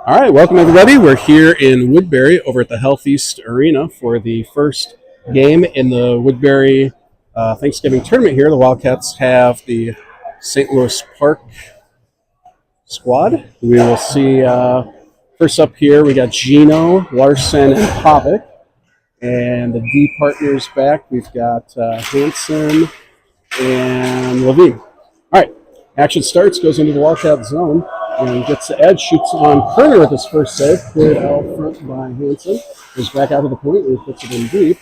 All right, welcome everybody. We're here in Woodbury over at the Health East Arena for the first game in the Woodbury Thanksgiving tournament here. The Wildcats have the St. Louis Park squad. We will see first up here, we got Gino, Larson, and Pavic. And the D partners back, we've got Hanson and Levine. All right, action starts, goes into the Wildcat zone. And gets the edge, shoots on Kerner with his first save. Cleared out front by Hanson. Goes back out to the point where he puts it in deep.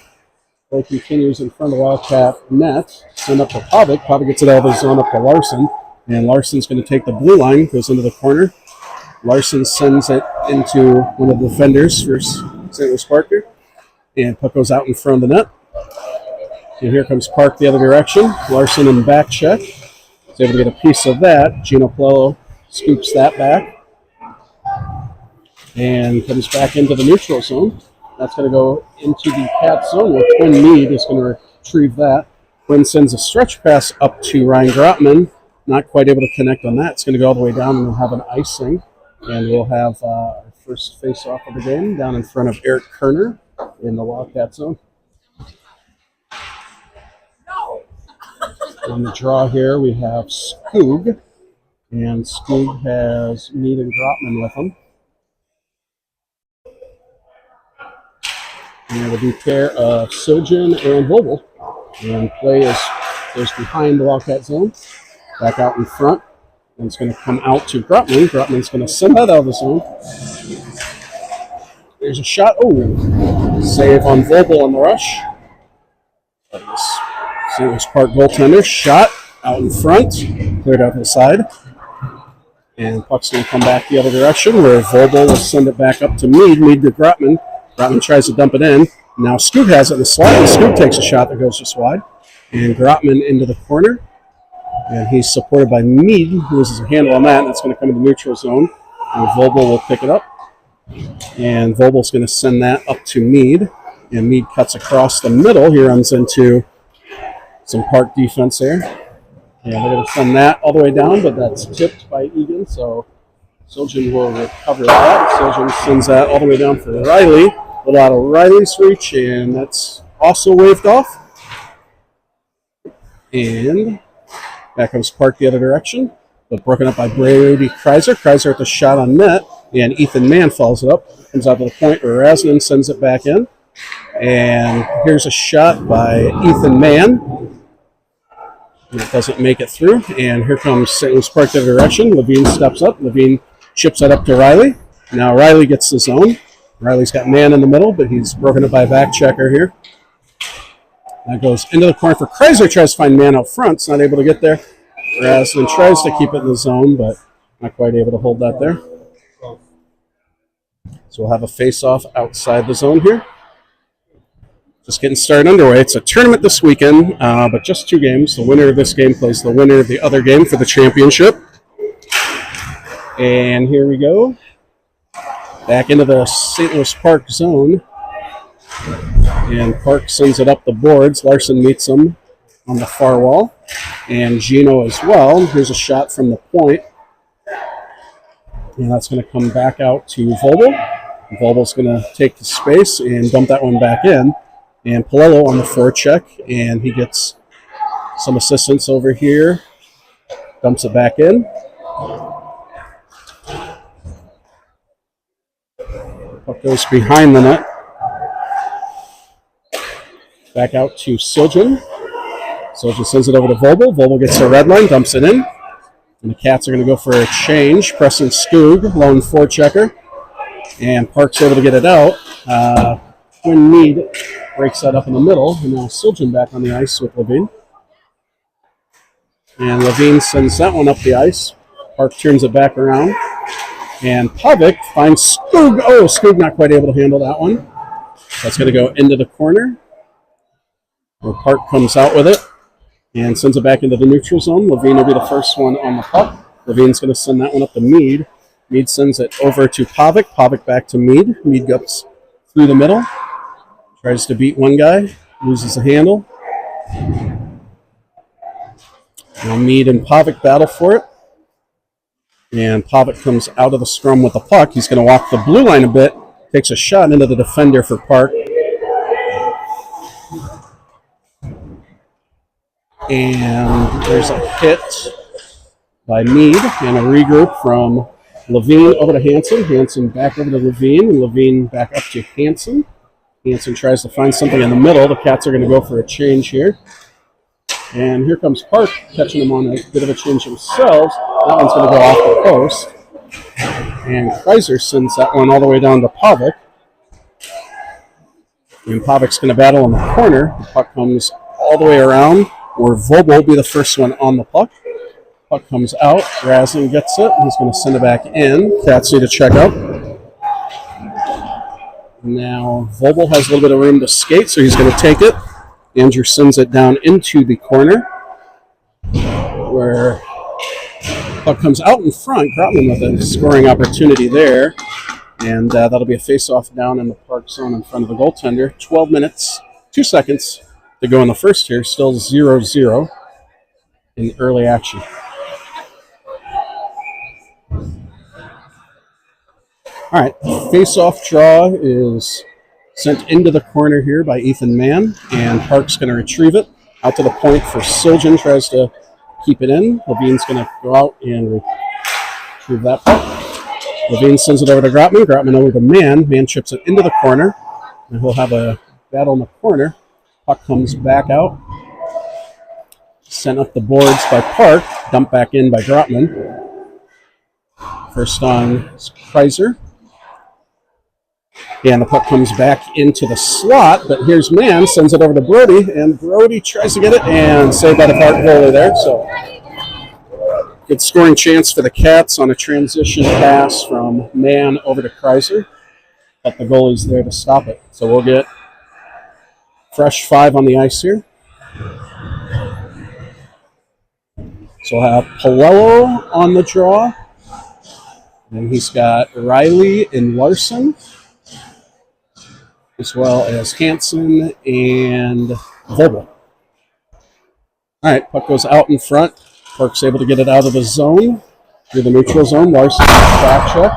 Play continues in front of the Wildcat net. Send up to Pavic. Pavic gets it out of the zone up to Larson. And Larson's going to take the blue line, goes into the corner. Larson sends it into one of the defenders for St. Louis Parker. And puck goes out in front of the net. And here comes Park the other direction. Larson in back check. He's able to get a piece of that. Gino Palello scoops that back and comes back into the neutral zone. That's going to go into the Cat zone where Quinn Mead is going to retrieve that. Quinn sends a stretch pass up to Ryan Grotman. Not quite able to connect on that. It's going to go all the way down and we'll have an icing. And we'll have our first face-off of the game down in front of Eric Kerner in the Wildcat zone. On the draw here, we have Skoog. And Skoog has Mead and Grotman with him. And a new pair of Siljan and Vogel. And play goes behind the Wildcat zone. Back out in front. And it's going to come out to Grotman. Grotman's going to send that out of the zone. There's a shot. Oh, save on Vogel on the rush. St. Louis Park goaltender. Shot out in front. Cleared out to the side. And puck's going to come back the other direction where Vogel will send it back up to Mead. Mead to Grotman. Grotman tries to dump it in. Now Skoog has it in the slot. And Skoog takes a shot that goes just wide. And Grotman into the corner. And he's supported by Mead, who loses a handle on that. And that's going to come to the neutral zone. And Vogel will pick it up. And Vogel's going to send that up to Mead. And Mead cuts across the middle. He runs into some Park defense there. And they're going to send that all the way down, but that's tipped by Eagan, so Siljan will recover that. Siljan sends that all the way down for Riley. A little out of Riley's reach, and that's also waved off. And back comes Park the other direction, but broken up by Brady Kreiser. Kreiser at the shot on net, and Ethan Mann follows it up. Comes out to the point where Rasnan sends it back in. And here's a shot by Ethan Mann. It doesn't make it through, and here comes St. Louis Park the other direction. Levine steps up. Levine chips it up to Riley. Now Riley gets the zone. Riley's got man in the middle, but he's broken up by a back checker here. That goes into the corner for Kreiser. Tries to find man out front. It's not able to get there. Rasnan tries to keep it in the zone, but not quite able to hold that there. So we'll have a face-off outside the zone here. Just getting started underway. It's a tournament this weekend, but just 2 games. The winner of this game plays the winner of the other game for the championship. And here we go. Back into the St. Louis Park zone. And Park sends it up the boards. Larson meets him on the far wall. And Gino as well. Here's a shot from the point. And that's going to come back out to Vogel. Vogel's going to take the space and dump that one back in. And Palello on the forecheck, and he gets some assistance over here. Dumps it back in. Puck goes behind the net. Back out to Siljan. Siljan sends it over to Vogel. Vogel gets the red line, dumps it in. And the Cats are going to go for a change. Preston Skoog, lone forechecker. And Park's able to get it out. Quinn Mead breaks that up in the middle, and now Siljan back on the ice with Levine. And Levine sends that one up the ice. Park turns it back around. And Pavic finds Skoog. Oh, Skoog not quite able to handle that one. That's going to go into the corner, where Park comes out with it and sends it back into the neutral zone. Levine will be the first one on the puck. Levine's going to send that one up to Mead. Mead sends it over to Pavic. Pavic back to Mead. Mead goes through the middle. Tries to beat one guy, loses the handle. Now Mead and Pavic battle for it. And Pavic comes out of the scrum with the puck. He's going to walk the blue line a bit, takes a shot into the defender for Park. And there's a hit by Mead and a regroup from Levine over to Hansen. Hansen back over to Levine, and Levine back up to Hansen. Hansen tries to find something in the middle. The Cats are going to go for a change here. And here comes Park, catching them on a bit of a change themselves. That one's going to go off the post. And Kreiser sends that one all the way down to Pavic. And Pavic's going to battle in the corner. The puck comes all the way around, where Vogel will be the first one on the puck. Puck comes out. Raslin gets it. He's going to send it back in. Cats need to check up. Now Vogel has a little bit of room to skate, so he's going to take it. Andrew sends it down into the corner, where puck comes out in front. Grotman with a scoring opportunity there. And that'll be a face-off down in the Park zone in front of the goaltender. 12 minutes, 2 seconds to go in the first here. Still 0-0 in early action. All right, face-off draw is sent into the corner here by Ethan Mann, and Park's going to retrieve it. Out to the point for Siljan, tries to keep it in. Levine's going to go out and retrieve that puck. Levine sends it over to Grotman. Grotman over to Mann. Mann chips it into the corner, and we'll have a battle in the corner. Puck comes back out. Sent up the boards by Park. Dumped back in by Grotman. First on is Kreiser. And the puck comes back into the slot, but here's Mann, sends it over to Brody, and Brody tries to get it, and saved by the Park goalie there. So good scoring chance for the Cats on a transition pass from Mann over to Kreiser, but the goalie's there to stop it. So we'll get fresh 5 on the ice here. So we'll have Palello on the draw, and he's got Riley and Larson, as well as Hansen and Vogel. All right, puck goes out in front. Park's able to get it out of the zone, through the neutral zone. Larson back check.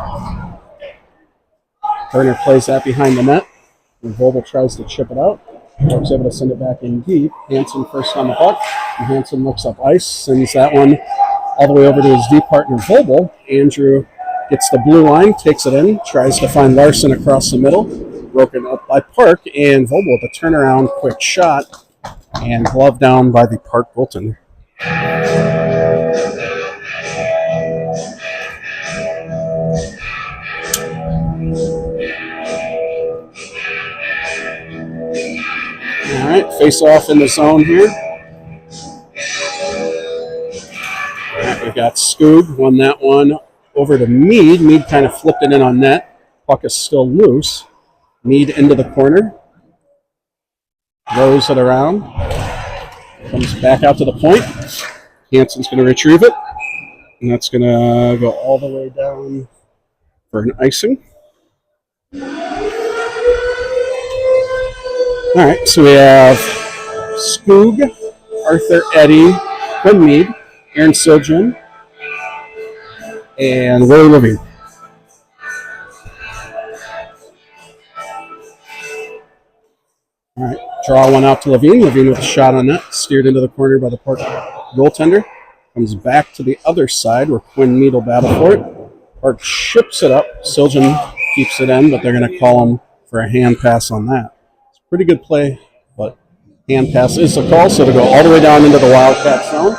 Turner plays that behind the net, and Vogel tries to chip it out. Park's able to send it back in deep. Hansen first on the puck, and Hansen looks up ice, sends that one all the way over to his deep partner Vogel. Andrew gets the blue line, takes it in, tries to find Larson across the middle. Broken up by Park, and Vogel with a turnaround quick shot, and glove down by the Park goaltender. All right, face off in the zone here. All right, we've got Skoog, won that one over to Mead. Mead kind of flipped it in on net. Puck is still loose. Mead into the corner. Throws it around. Comes back out to the point. Hansen's going to retrieve it. And that's going to go all the way down for an icing. All right, so we have Skoog, Arthur Eddy, Quinn Mead, Aaron Siljan, and Willie Levine. All right, draw one out to Levine. Levine with a shot on net, steered into the corner by the Park goaltender. Comes back to the other side where Quinn Mead will battle for it. Park chips it up. Siljan keeps it in, but they're going to call him for a hand pass on that. It's a pretty good play, but hand pass is the call, so to go all the way down into the Wildcat zone.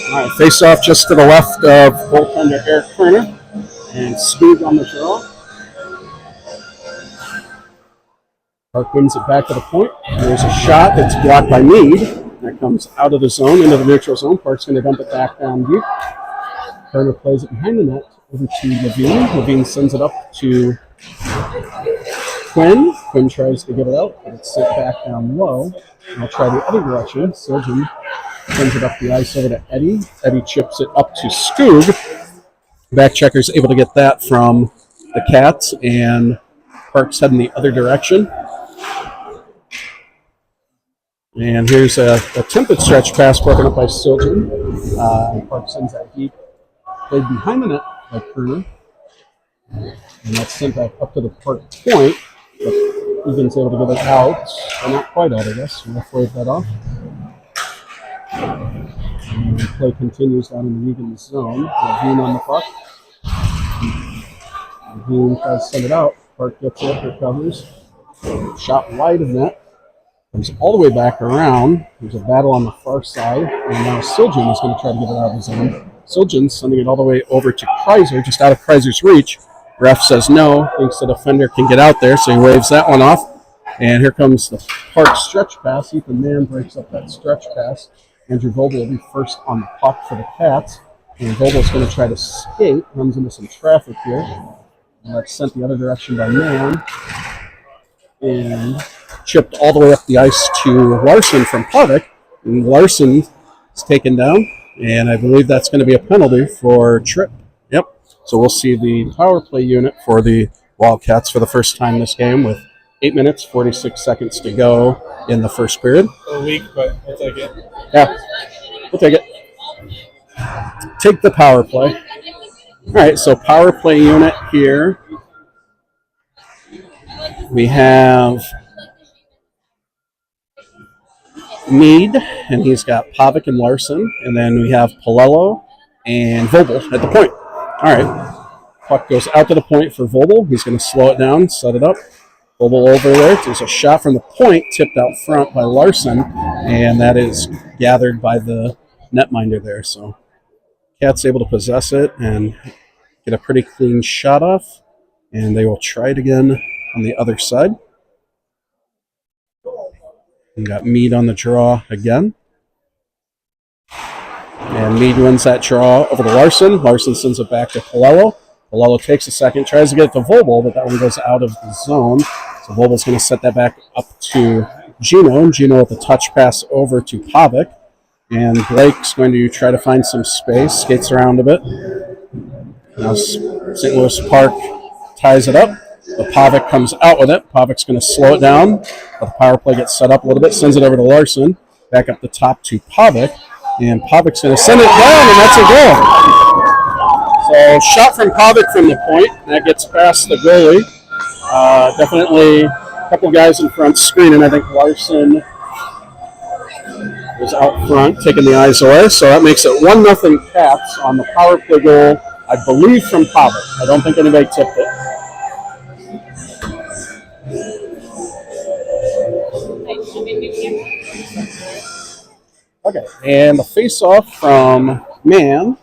All right, face off just to the left of goaltender Eric Turner, and Skoog on the draw. Park wins it back to the point. There's a shot that's blocked by Mead. That comes out of the zone into the neutral zone. Park's going to dump it back down deep. Turner plays it behind the net over to Levine. Levine sends it up to Quinn. Quinn tries to get it out, but it's sent back down low. I'll try the other direction. Siljan sends it up the ice over to Eddy. Eddy chips it up to Skoog. Back checker's able to get that from the Cats, and Park's heading the other direction. And here's a attempted stretch pass broken up by Silgen. Park sends that deep. Played behind the net by Kruger. And that's sent back up to the Park point. But Eagan's able to get it out. Well, not quite out, I guess. We'll wave that off. And the play continues down in the Eagan zone. Eagan on the puck. Eagan tries to send it out. Park gets it, recovers. Shot wide of net. Comes all the way back around. There's a battle on the far side. And now Silgen is going to try to get it out of the zone. Silgen sending it all the way over to Kreiser, just out of Kreiser's reach. Ref says no, thinks the defender can get out there, so he waves that one off. And here comes the Park stretch pass. Ethan Mann breaks up that stretch pass. Andrew Vogel will be first on the puck for the Cats. And Vogel's going to try to skate, runs into some traffic here. And that's sent the other direction by Mann. And chipped all the way up the ice to Larson from Pavic. And Larson is taken down. And I believe that's going to be a penalty for Tripp. Yep. So we'll see the power play unit for the Wildcats for the first time this game with 8 minutes, 46 seconds to go in the first period. A week, but we'll take it. Yeah, we'll take it. Take the power play. All right, so power play unit here. We have Mead, and he's got Pavic and Larson, and then we have Palello and Vogel at the point. All right, puck goes out to the point for Vogel. He's going to slow it down, set it up. Vogel over there. There's a shot from the point, tipped out front by Larson, and that is gathered by the netminder there. So Cat's able to possess it and get a pretty clean shot off, and they will try it again on the other side. We got Mead on the draw again. And Mead wins that draw over to Larson. Larson sends it back to Palello. Palello takes a second, tries to get it to Vogel, but that one goes out of the zone. So Vogel's going to set that back up to Gino. Gino with the touch pass over to Pavic. And Blake's going to try to find some space, skates around a bit. Now St. Louis Park ties it up. The Pavic comes out with it. Pavic's going to slow it down. But the power play gets set up a little bit, sends it over to Larson. Back up the top to Pavic. And Pavic's going to send it down, and that's a goal. So shot from Pavic from the point. That gets past the goalie. Definitely a couple of guys in front screening. I think Larson was out front, taking the eyes away. So that makes it 1-0 Cats on the power play goal, I believe, from Pavic. I don't think anybody tipped it. Okay, and the face-off from Mann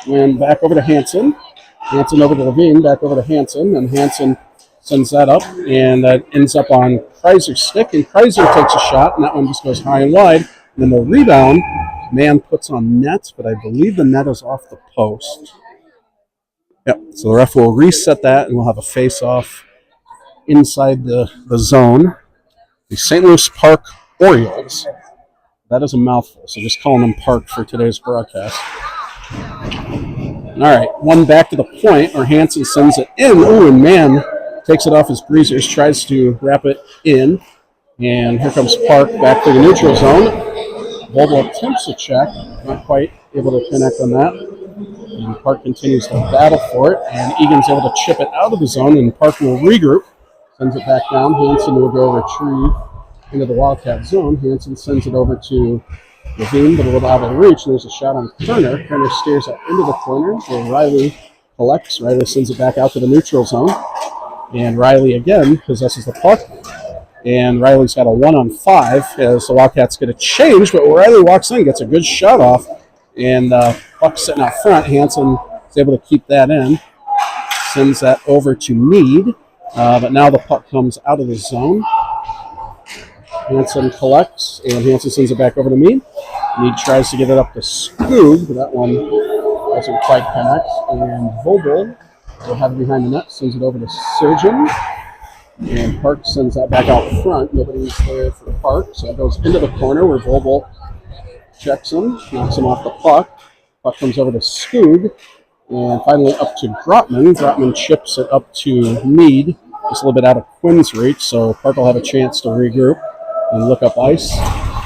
went back over to Hansen. Hansen over to Levine, back over to Hansen, and Hansen sends that up, and that ends up on Kreiser's stick, and Kreiser takes a shot, and that one just goes high and wide. And then the rebound, Mann puts on net, but I believe the net is off the post. Yep, so the ref will reset that, and we'll have a face-off inside the zone. The St. Louis Park Orioles. That is a mouthful, so just calling them Park for today's broadcast. All right, one back to the point, where Hansen sends it in. Ooh, and Mann takes it off his breezers, tries to wrap it in. And here comes Park back to the neutral zone. Vogel attempts a check, not quite able to connect on that. And Park continues to battle for it, and Egan's able to chip it out of the zone, and Park will regroup, sends it back down. Hansen will go retrieve into the Wildcat zone. Hansen sends it over to Levine, but a little out of reach. And there's a shot on Kerner. Kerner steers up into the corner where Riley collects. Riley sends it back out to the neutral zone. And Riley again possesses the puck. And Riley's got a 1-on-5 as the Wildcats get a change, but Riley walks in, gets a good shot off, and puck sitting out front. Hansen is able to keep that in. Sends that over to Mead, but now the puck comes out of the zone. Hansen collects, and Hansen sends it back over to Mead. Mead tries to get it up to Skoog, but that one doesn't quite connect. And Vogel will have it behind the net, sends it over to Surgeon. And Park sends that back out front. Nobody's there for Park, so it goes into the corner where Vogel checks him, knocks him off the puck. Puck comes over to Skoog, And finally up to Grotman. Grotman chips it up to Mead, just a little bit out of Quinn's reach, so Park will have a chance to regroup and look up ice.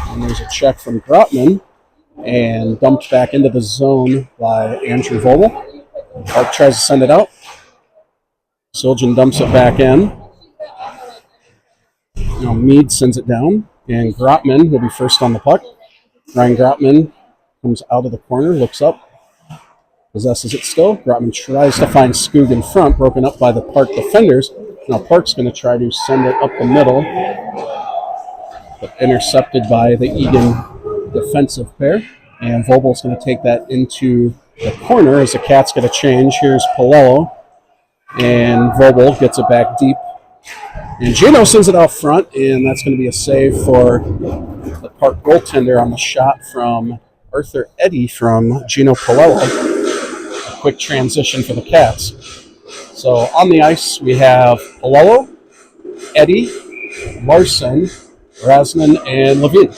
And there's a check from Grotman, and dumped back into the zone by Andrew Vogel. Park tries to send it out. Siljan dumps it back in. Now Mead sends it down, and Grotman will be first on the puck. Ryan Grotman comes out of the corner, looks up, possesses it still. Grotman tries to find Skoog in front, broken up by the Park defenders. Now Park's going to try to send it up the middle, but intercepted by the Eagan defensive pair. And Vogel's going to take that into the corner as the Cats get a change. Here's Palello, and Vogel gets it back deep. And Gino sends it out front, and that's going to be a save for the Park goaltender on the shot from Arthur Eddy from Gino Palello. A quick transition for the Cats. So on the ice, we have Palello, Eddy, Larson, Rasnan, and Levine.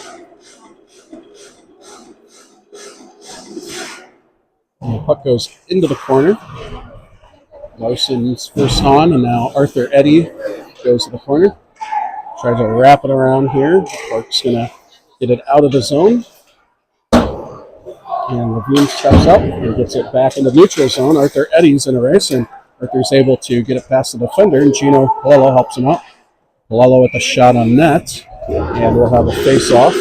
And the puck goes into the corner. Larson's first on, and now Arthur Eddy goes to the corner. Tries to wrap it around here. Park's going to get it out of the zone. And Levine steps up and gets it back in the neutral zone. Arthur Eddy's in a race, and Arthur's able to get it past the defender, and Gino Palello helps him out. Palello with the shot on net, and we'll have a face-off.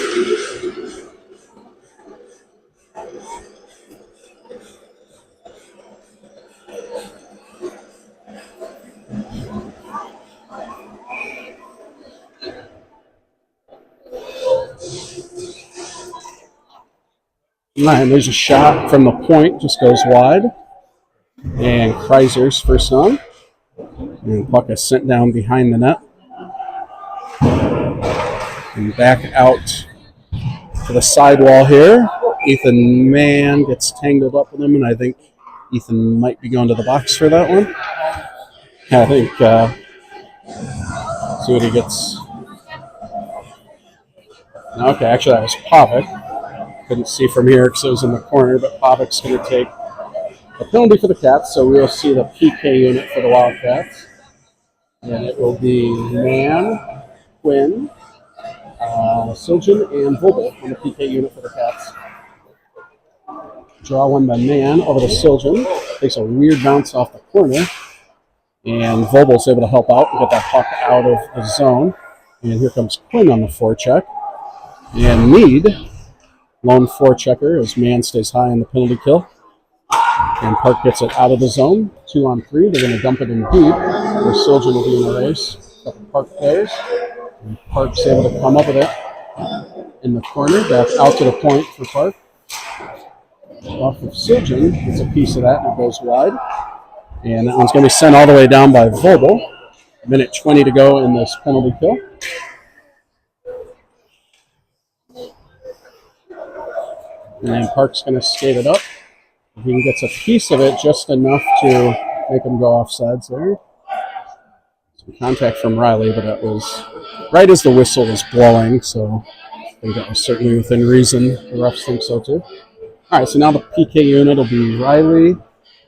And there's a shot from the point, just goes wide. And Kreiser's first on. And the puck is sent down behind the net. And back out to the sidewall here. Ethan Mann gets tangled up with him, and I think Ethan might be going to the box for that one. I think, see what he gets. Okay, actually that was Pavic. Couldn't see from here because it was in the corner, but Pavic's going to take a penalty for the Cats, so we'll see the PK unit for the Wildcats. And it will be Mann, Quinn, Siljan, and Vogel on the PK unit for the Cats. Draw one by Mann over to Siljan. Takes a weird bounce off the corner. And Vogel's able to help out and get that puck out of the zone. And here comes Quinn on the forecheck. And Mead, lone forechecker, as Mann stays high on the penalty kill. And Park gets it out of the zone. 2-on-3. They're going to dump it in deep, where Siljan will be in the race. Couple Park players. And Park's able to come up with it in the corner. Back out to the point for Park. Off of Siljan. Gets a piece of that and it goes wide. And that one's going to be sent all the way down by Vogel. Minute 20 to go in this penalty kill. And Park's going to skate it up. He gets a piece of it, just enough to make him go offsides there. Some contact from Riley, but that was right as the whistle was blowing, so I think that was certainly within reason. The refs think so too. All right, so now the PK unit will be Riley,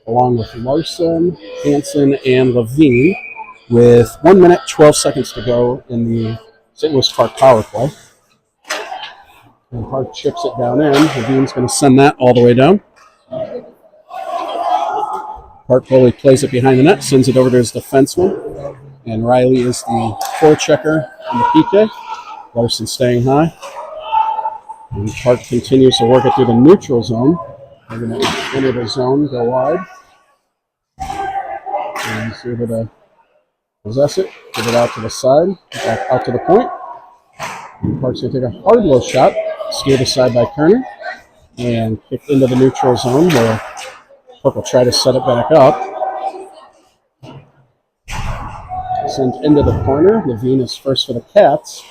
along with Larson, Hansen, and Levine, with 1 minute, 12 seconds to go in the St. Louis Park power play. And Park chips it down in. Levine's going to send that all the way down. Park goalie plays it behind the net, sends it over to his defenseman. And Riley is the forechecker on the PK. Larson staying high. And Park continues to work it through the neutral zone. They're going to enter the zone, go wide. And he's able to possess it, get it out to the side, back out to the point. And Park's going to take a hard low shot, steered aside by Kerner, and kicked into the neutral zone where Park will try to set it back up. Sent into the corner. Levine is first for the Cats.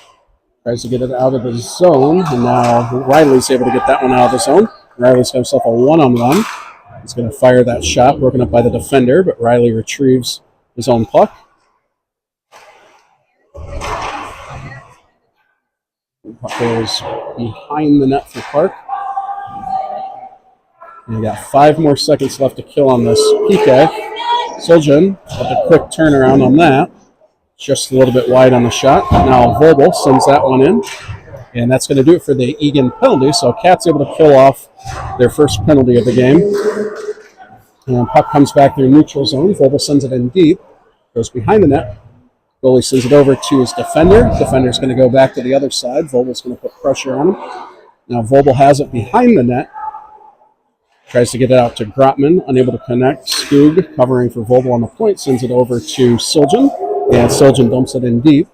Tries to get it out of the zone, and now Riley's able to get that one out of the zone. Riley's got himself a one-on-one. He's going to fire that shot, broken up by the defender, but Riley retrieves his own puck. Puck goes behind the net for Park. And we got 5 more seconds left to kill on this PK. Soljan with a quick turnaround on that. Just a little bit wide on the shot. Now Vogel sends that one in. And that's going to do it for the Eagan penalty. So Cat's able to kill off their first penalty of the game. And puck comes back through neutral zone. Vogel sends it in deep. Goes behind the net. Goalie sends it over to his defender. Defender's going to go back to the other side. Vogel's going to put pressure on him. Now Vogel has it behind the net. Tries to get it out to Grotman. Unable to connect. Skoog covering for Vogel on the point. Sends it over to Soljan. And Soljan dumps it in deep.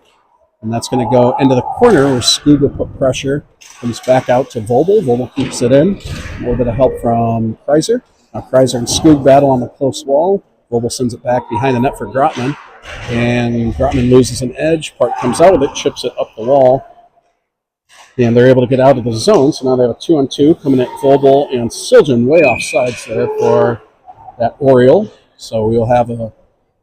And that's going to go into the corner where Skoog will put pressure. Comes back out to Vogel. Vogel keeps it in. A little bit of help from Kreiser. Now Kreiser and Skoog battle on the close wall. Vogel sends it back behind the net for Grotman. And Grotman loses an edge. Park comes out with it, chips it up the wall. And they're able to get out of the zone. So now they have a 2-on-2 coming at Vogel and Soljan way off sides there for that Oriole. So we'll have a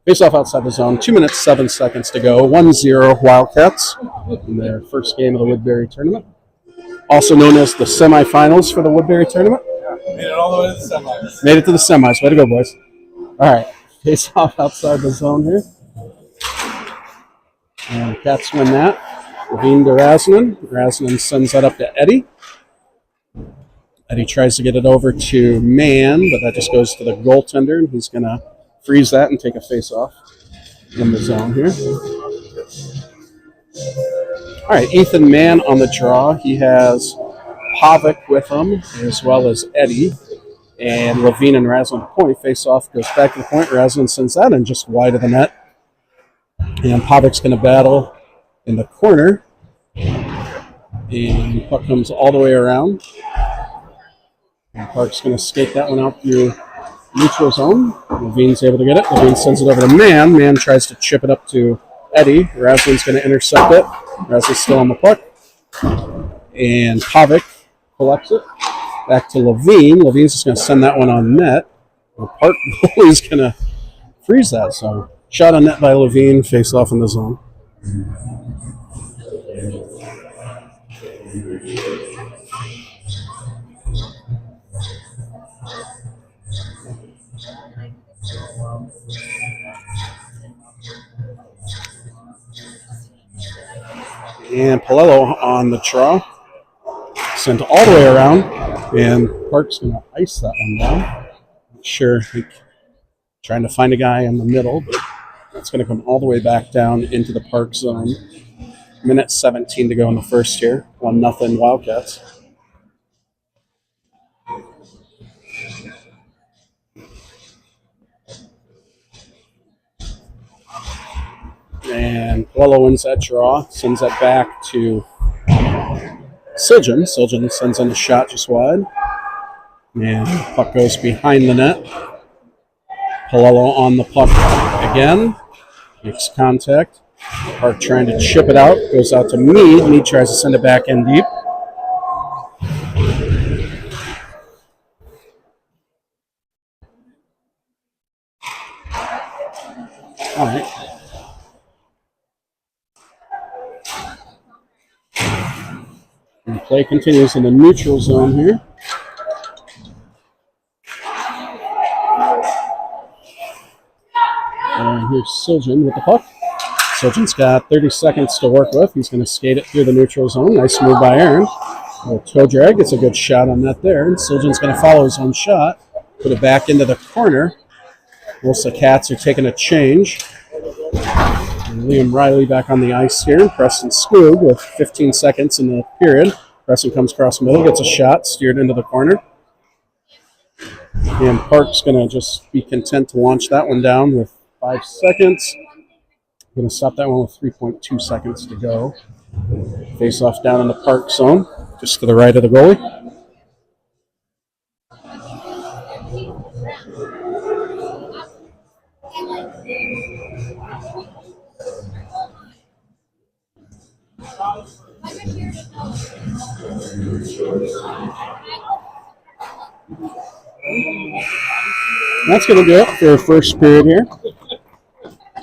face-off outside the zone. 2 minutes, 7 seconds to go. 1-0 Wildcats in their first game of the Woodbury tournament. Also known as the semifinals for the Woodbury tournament. Yeah, made it all the way to the semis. Made it to the semis. Way to go, boys. All right. Face-off outside the zone here. And Cats win that. Levine to Razanen. Razanen sends that up to Eddie. Eddie tries to get it over to Mann, but that just goes to the goaltender, and he's going to freeze that and take a face-off in the zone here. All right, Ethan Mann on the draw. He has Pavic with him, as well as Eddie. And Levine and Razanen point. Face-off goes back to the point. Razanen sends that in just wide of the net. And Pavic's going to battle in the corner. And the puck comes all the way around. And Park's going to skate that one out through neutral zone. Levine's able to get it. Levine sends it over to Mann. Mann tries to chip it up to Eddie. Razalen's going to intercept it. Razalen's still on the puck. And Pavic collects it. Back to Levine. Levine's just going to send that one on net. The Park goalie's going to freeze that. So shot on net by Levine. Face off in the zone. And Palello on the draw. Sent all the way around. And Park's going to ice that one down. Not sure. Trying to find a guy in the middle, but it's going to come all the way back down into the Park zone. Minute 17 to go in the first here. 1-0 Wildcats. And Palello wins that draw. Sends that back to Soljan. Soljan sends in a shot just wide. And the puck goes behind the net. Palello on the puck again. Makes contact. Park trying to chip it out. Goes out to Mead. Mead tries to send it back in deep. All right. And play continues in the neutral zone here. And here's Soljan with the puck. Soljan's got 30 seconds to work with. He's going to skate it through the neutral zone. Nice move by Aaron. A little toe drag. It's a good shot on that there. And Soljan's going to follow his own shot. Put it back into the corner. Most of the Cats are taking a change. And Liam Riley back on the ice here. Preston Skoog with 15 seconds in the period. Preston comes across the middle, gets a shot, steered into the corner. And Park's going to just be content to launch that one down with 5 seconds. Going to stop that one with 3.2 seconds to go. Face off down in the Park zone, just to the right of the goalie. That's going to do it for the first period here.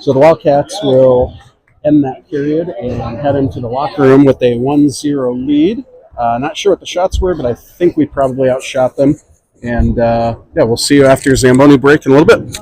So the Wildcats will end that period and head into the locker room with a 1-0 lead. Not sure what the shots were, but I think we probably outshot them. And yeah, we'll see you after your Zamboni break in a little bit.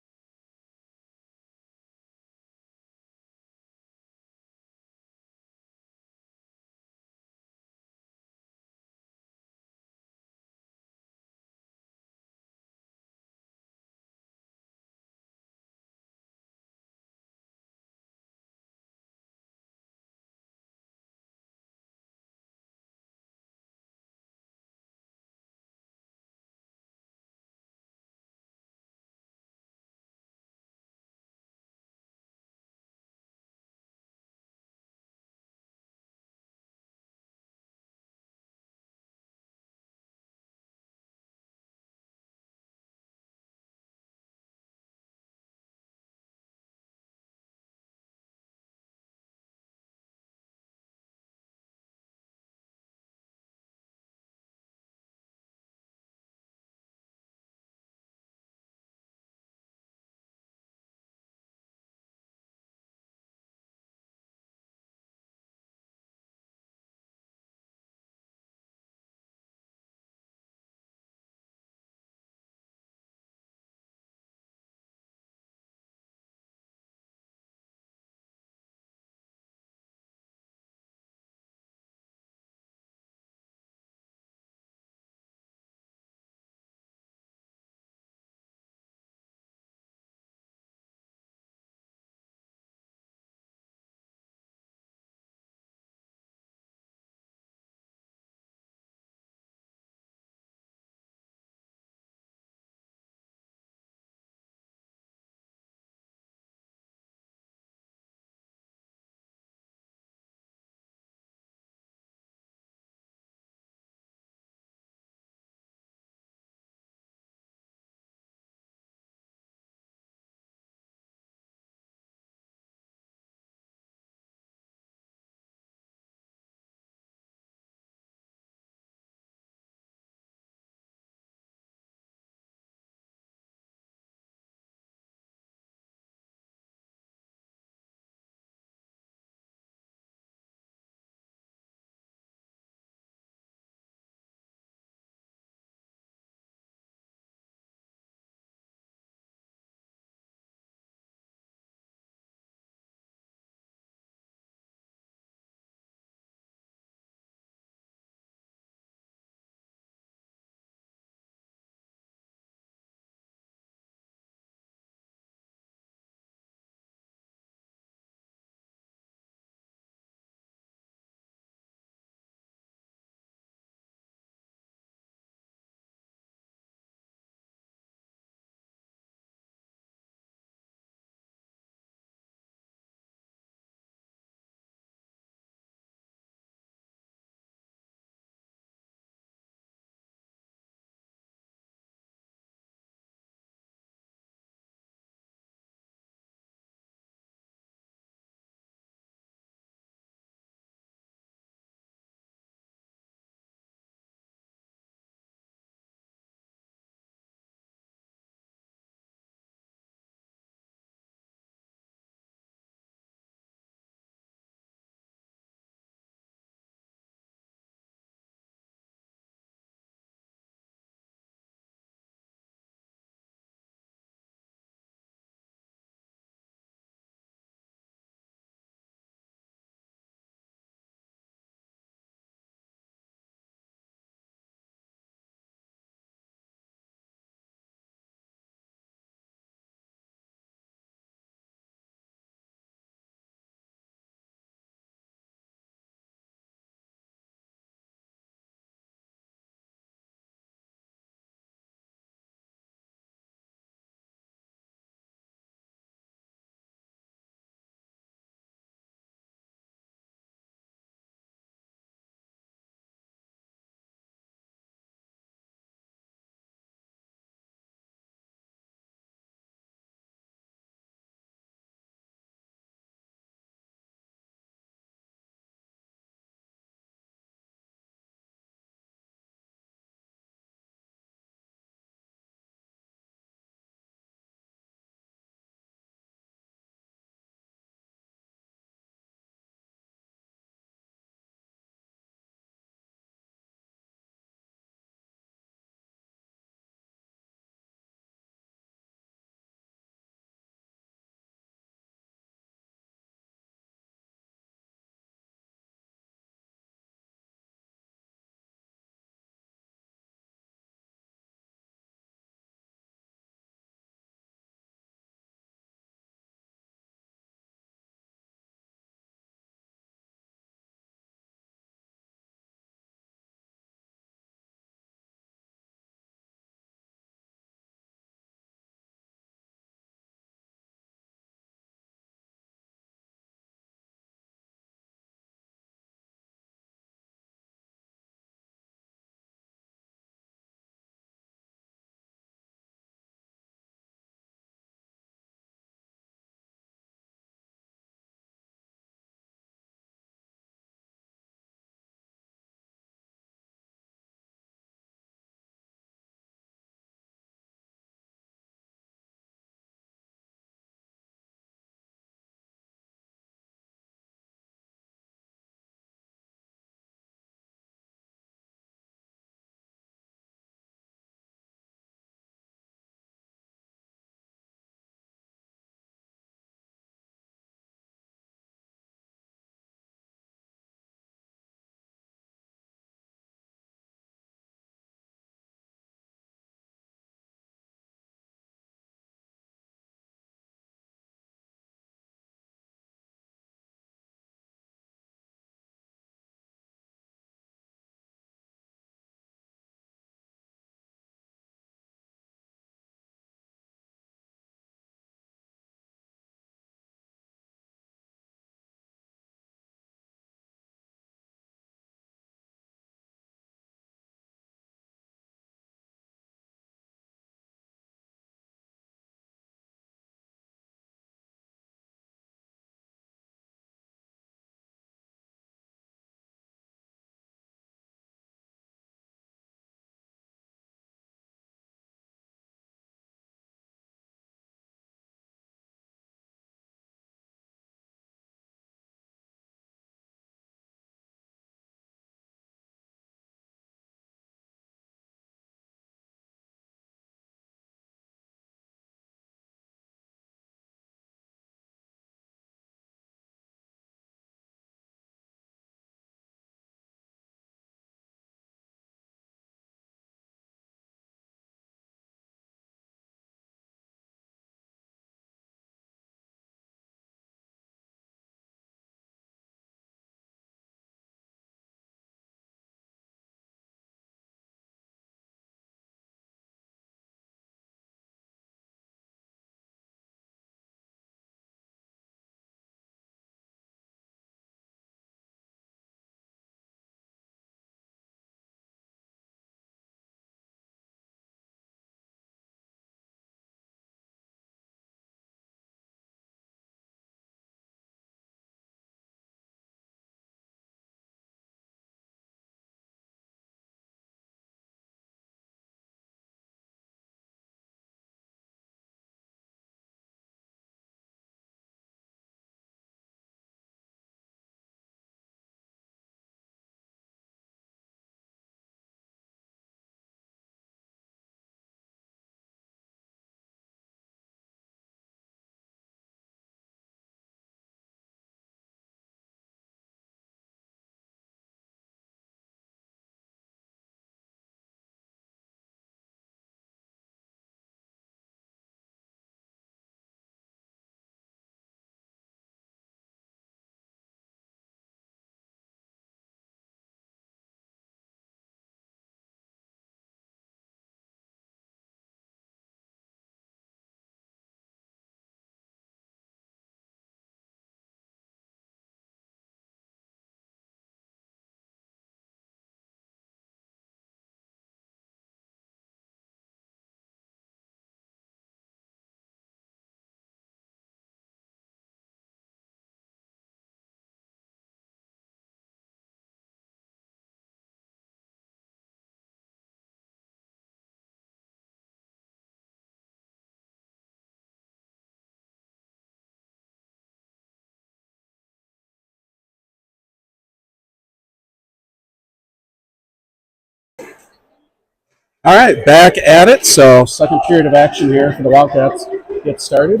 All right, back at it. So second period of action here for the Wildcats get started.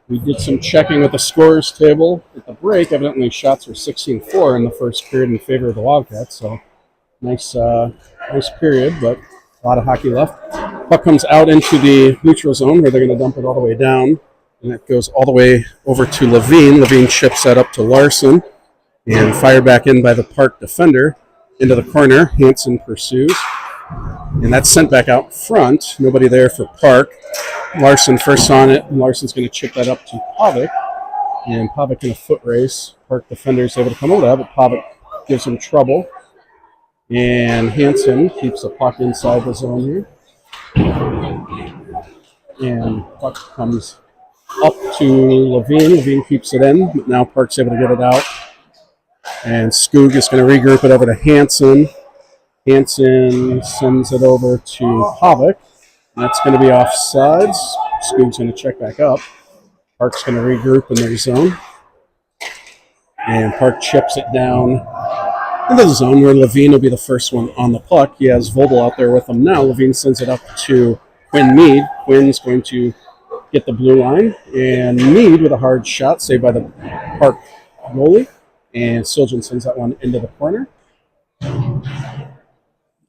We did some checking with the scorers table at the break. Evidently, shots were 16-4 in the first period in favor of the Wildcats. So nice period, but a lot of hockey left. Puck comes out into the neutral zone where they're going to dump it all the way down, and it goes all the way over to Levine. Levine chips that up to Larson and fired back in by the Park defender into the corner. Hansen pursues. And that's sent back out front. Nobody there for Park. Larson first on it, and Larson's going to chip that up to Pavic. And Pavic in a foot race. Park defender's able to come over that, but Pavic gives him trouble. And Hansen keeps the puck inside the zone here. And puck comes up to Levine. Levine keeps it in, but now Park's able to get it out. And Skoog is going to regroup it over to Hansen. Hansen sends it over to Pavic. That's going to be offsides. Skoog's going to check back up. Park's going to regroup in their zone. And Park chips it down into the zone where Levine will be the first one on the puck. He has Vogel out there with him now. Levine sends it up to Quinn Mead. Quinn's going to get the blue line. And Mead with a hard shot saved by the Park goalie. And Siljan sends that one into the corner.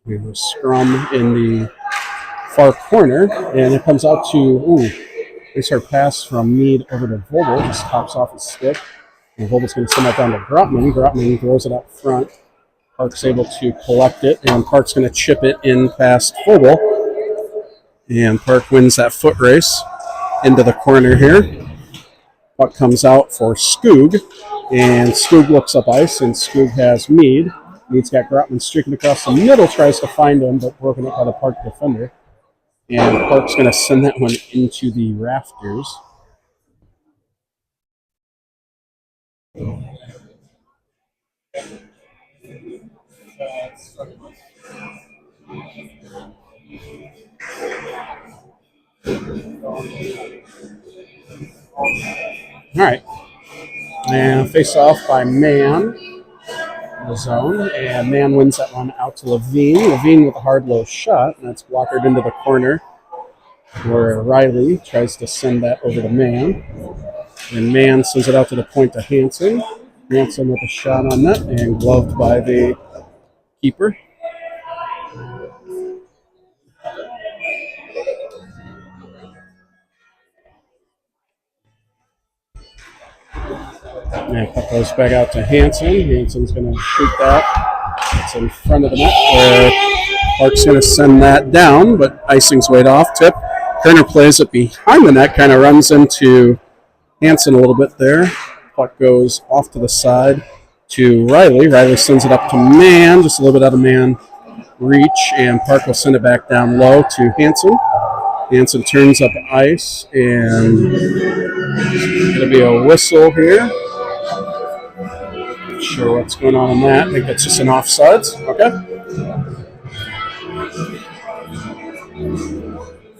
We have a scrum in the far corner, and it comes out to, nice hard pass from Mead over to Vogel. Just pops off his stick. And Vogel's going to send that down to Grotman. Grotman throws it up front. Park's able to collect it, and Park's going to chip it in past Vogel. And Park wins that foot race into the corner here. Puck comes out for Skoog, and Skoog looks up ice, and Skoog has Mead. Mead's got Grotman streaking across the middle, tries to find him, but broken up by the Park defender. And Park's going to send that one into the rafters. All right. And face off by Mann. The zone, and Mann wins that one out to Levine. Levine with a hard low shot, and that's blockered into the corner where Riley tries to send that over to Mann. And Mann sends it out to the point to Hansen. Hansen with a shot on net and gloved by the keeper. And puck goes back out to Hansen. Hansen's going to shoot that. It's in front of the net where Park's going to send that down, but icing's way off. Tip. Kerner plays it behind the net, kind of runs into Hansen a little bit there. Puck goes off to the side to Riley. Riley sends it up to Mann, just a little bit out of Mann reach, and Park will send it back down low to Hansen. Hansen turns up ice, and it's going to be a whistle here. Not sure what's going on in that. I think that's just an offsides. Okay.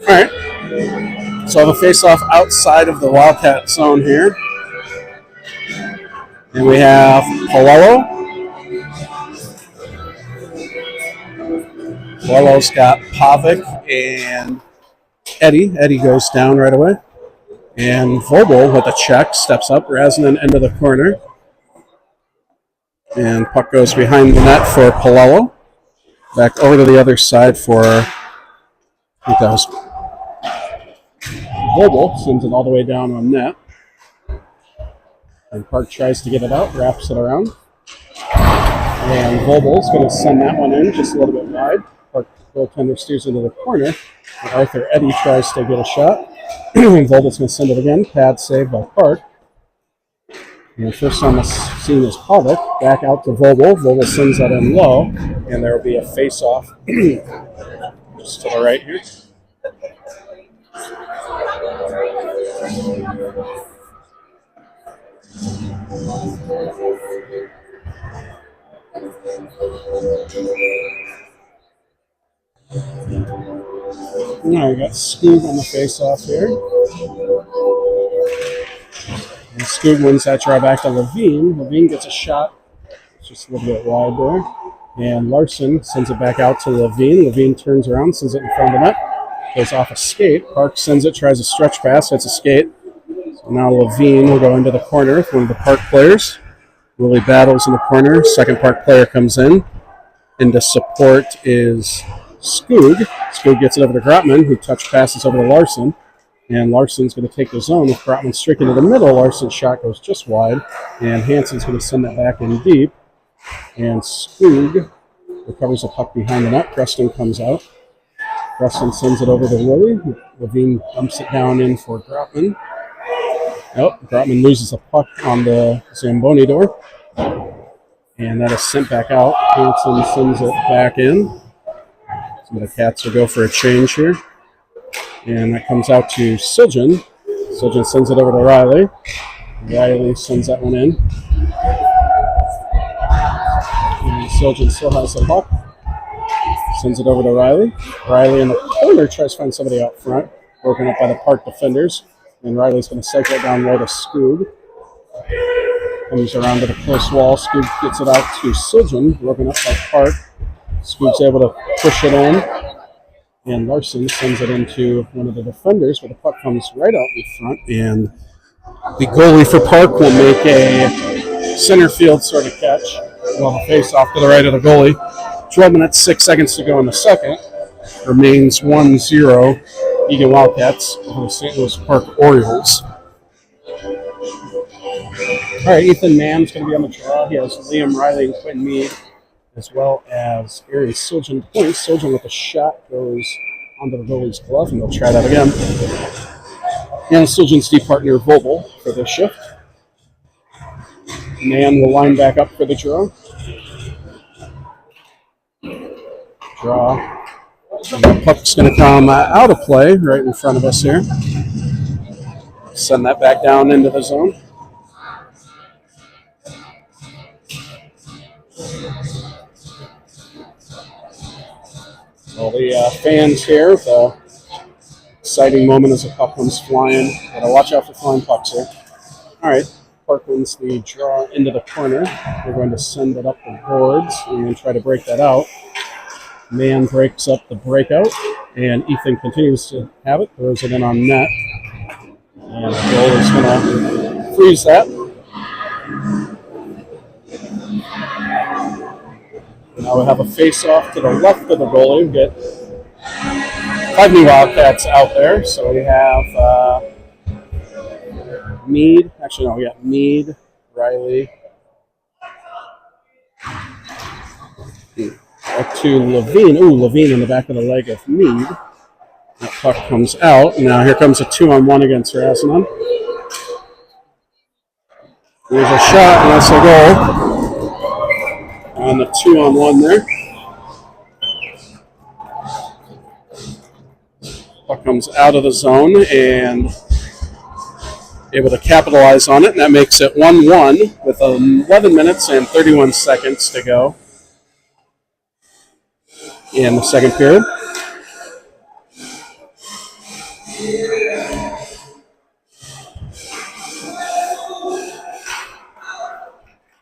All right. So I have a face-off outside of the Wildcat zone here. And we have Palello. Palello's got Pavic and Eddie. Eddie goes down right away. And Vogel with a check steps up. Razanen into the corner. And puck goes behind the net for Palello. Back over to the other side for, I think that was Vogel. Sends it all the way down on net. And Park tries to get it out, wraps it around. And Vogel's going to send that one in just a little bit wide. Park goaltender steers into the corner. And Arthur Eddy tries to get a shot. And Vogel's going to send it again. Pad save by Park. And first on the scene is Pavic. Back out to Vogel. Vogel sends that in low. And there will be a face-off just to the right here. Now we got Skoog on the face-off here. And Skoog wins that draw back to Levine. Levine gets a shot. It's just a little bit wide there. And Larson sends it back out to Levine. Levine turns around, sends it in front of the net. Goes off a skate. Park sends it, tries a stretch pass, hits a skate. So now Levine will go into the corner with one of the Park players. Willie battles in the corner. Second Park player comes in. Into support is Skoog. Skoog gets it over to Grotman, who touch passes over to Larson. And Larson's going to take the zone with Grotman strict into the middle. Larson's shot goes just wide. And Hansen's going to send that back in deep. And Skoog recovers the puck behind the net. Preston comes out. Preston sends it over to Willie. Levine dumps it down in for Grotman. Nope, Grotman loses a puck on the Zamboni door. And that is sent back out. Hansen sends it back in. Some of the Cats will go for a change here. And that comes out to Siljan. Siljan sends it over to Riley. Riley sends that one in. And Siljan still has the puck. Sends it over to Riley. Riley in the corner tries to find somebody out front. Broken up by the Park defenders. And Riley's going to cycle it down low to Skoog. Comes around to the close wall. Skoog gets it out to Siljan. Broken up by Park. Skoog's able to push it in. And Larson sends it into one of the defenders, but the puck comes right out in front. And the goalie for Park will make a center field sort of catch. We'll have a face off to the right of the goalie. 12 minutes, 6 seconds to go in the second. Remains 1-0 Eagan Wildcats over the St. Louis Park Orioles. All right, Ethan Mann's going to be on the draw. He has Liam Riley and Quinn Meade, as well as Aaron Siljan points. Siljan with a shot goes onto the goalie's glove, and they'll try that again. And Siljan's D partner, Vobel, for this shift. Mann will line back up for the draw. Draw. And the puck's going to come out of play right in front of us here. Send that back down into the zone. All the fans here with an exciting moment as the puck comes flying. Gotta watch out for flying pucks here. All right, Park wins the draw into the corner. We're going to send it up the boards and try to break that out. Mann breaks up the breakout, and Ethan continues to have it. Throws it in on net. And the goal is going to freeze that. Now we have a face-off to the left of the goalie. We get 5 new Wildcats out there. So we have Meade. Actually, no, we got Meade, Riley. Up to Levine. Ooh, Levine in the back of the leg of Meade. That puck comes out. Now here comes a 2-on-1 against Rasmussen. There's a shot, and that's a goal. On the 2-on-1 there. Puck comes out of the zone and able to capitalize on it, and that makes it 1-1 with 11 minutes and 31 seconds to go in the second period.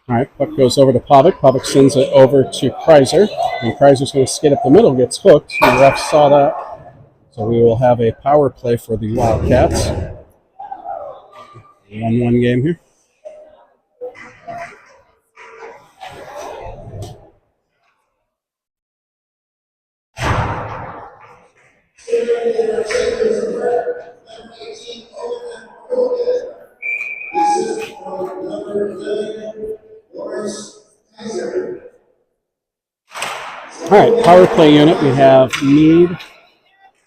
All right, puck goes over to Pavic. Pavic sends it over to Kreiser. And Kreiser's going to skate up the middle, gets hooked. The ref saw that. So we will have a power play for the Wildcats. 1-1 game here. All right, power play unit. We have Meade,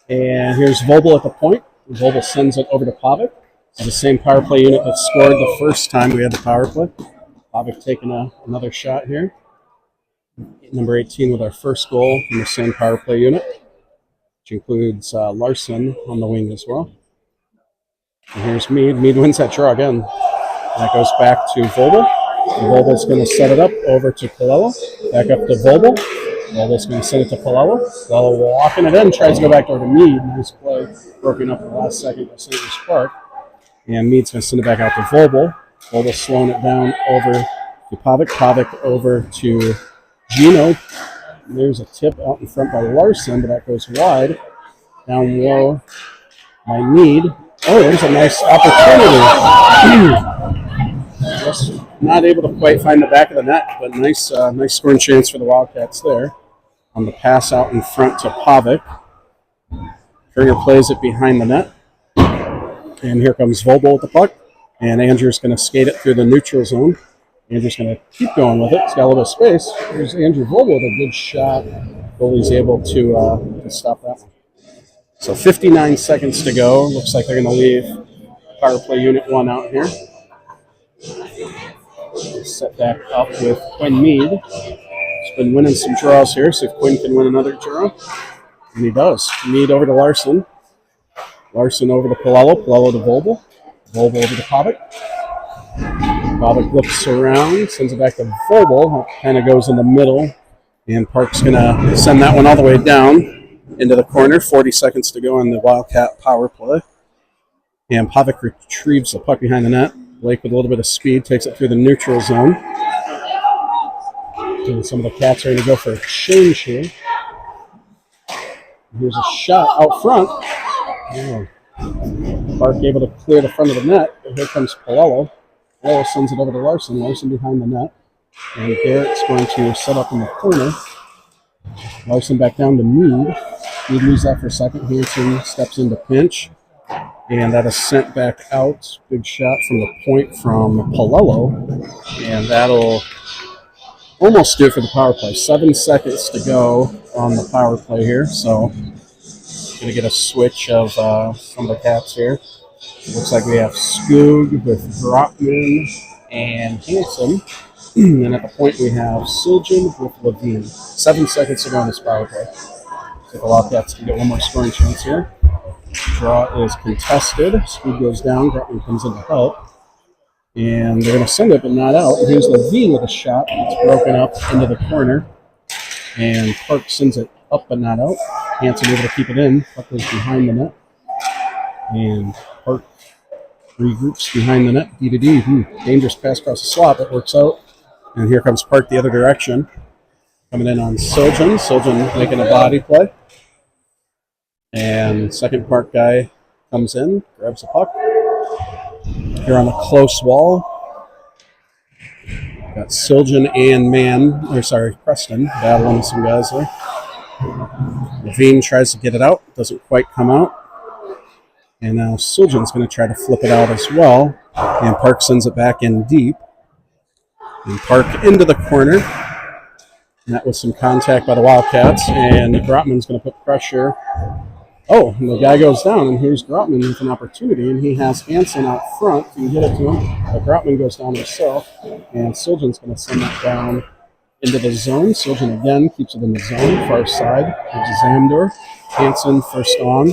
and here's Vobel at the point. Vobel sends it over to Pavic. It's the same power play unit that scored the first time we had the power play. Pavic taking another shot here. Number 18 with our first goal in the same power play unit, which includes Larson on the wing as well. And here's Meade. Meade wins that draw again. And that goes back to Vobel. And Vobel's going to set it up over to Colella. Back up to Vobel. Vobel's going to send it to Colella. Colella walking it in, tries to go back over to Meade. Nice play, broken up in the last second by St. Louis Park. And Meade's going to send it back out to Vobel. Vobel slowing it down over to Pavic. Pavic over to Gino. There's a tip out in front by Larson, but that goes wide. Down low by Mead. Oh, there's a nice opportunity. Just not able to quite find the back of the net, but nice scoring chance for the Wildcats there. On the pass out in front to Pavic. Turner plays it behind the net. And here comes Vogel with the puck. And Andrew's going to skate it through the neutral zone. Andrew's going to keep going with it. He's got a little bit of space. There's Andrew Vogel with a good shot. Goalie's able to stop that one. So 59 seconds to go. Looks like they're going to leave power play unit 1 out here. Set back up with Quinn Mead. He's been winning some draws here. See if Quinn can win another draw. And he does. Mead over to Larson. Larson over to Palello. Palello to Vogel. Vogel over to Pavic. Pavic looks around, sends it back to Vogel. It kind of goes in the middle. And Park's going to send that one all the way down into the corner. 40 seconds to go on the Wildcat power play. And Pavic retrieves the puck behind the net. Blake with a little bit of speed takes it through the neutral zone. And some of the Cats are going to go for a change here. Here's a shot out front. Oh. Park able to clear the front of the net. But here comes Palello. Palello sends it over to Larson. Larson behind the net. And Garrett's going to set up in the corner. Larson back down to Mead. Mead loses that for a second. Hanson steps into pinch. And that is sent back out. Big shot from the point from Palello. And that'll almost do it for the power play. 7 seconds to go on the power play here. So going to get a switch of some of the Cats here. Looks like we have Skoog with Grotman and Hanson. And at the point we have Siljan with Levine. 7 seconds to go on this power play. So the Wildcats can get one more scoring chance here. Draw is contested. Skoog goes down. Grotman comes in to help. And they're going to send it, but not out. Here's Levine with a shot. It's broken up into the corner. And Park sends it up, but not out. Hanson able to keep it in. Puck goes behind the net. And Park regroups behind the net. D-to-D. Dangerous pass across the slot. That works out. And here comes Park the other direction. Coming in on Siljan. Siljan making a body play. And second Park guy comes in, grabs the puck. Here on the close wall. Got Siljan and Preston battling some guys there. Levine tries to get it out. Doesn't quite come out. And now Siljan's going to try to flip it out as well. And Park sends it back in deep. And Park into the corner. And that was some contact by the Wildcats. And Grotman's going to put pressure. Oh, and the guy goes down. And here's Grotman with an opportunity. And he has Hanson out front. You can get it to him. But Grotman goes down himself. And Siljan's going to send that down into the zone. Siljan again keeps it in the zone. Far side. There's Zamdor. Hanson first on.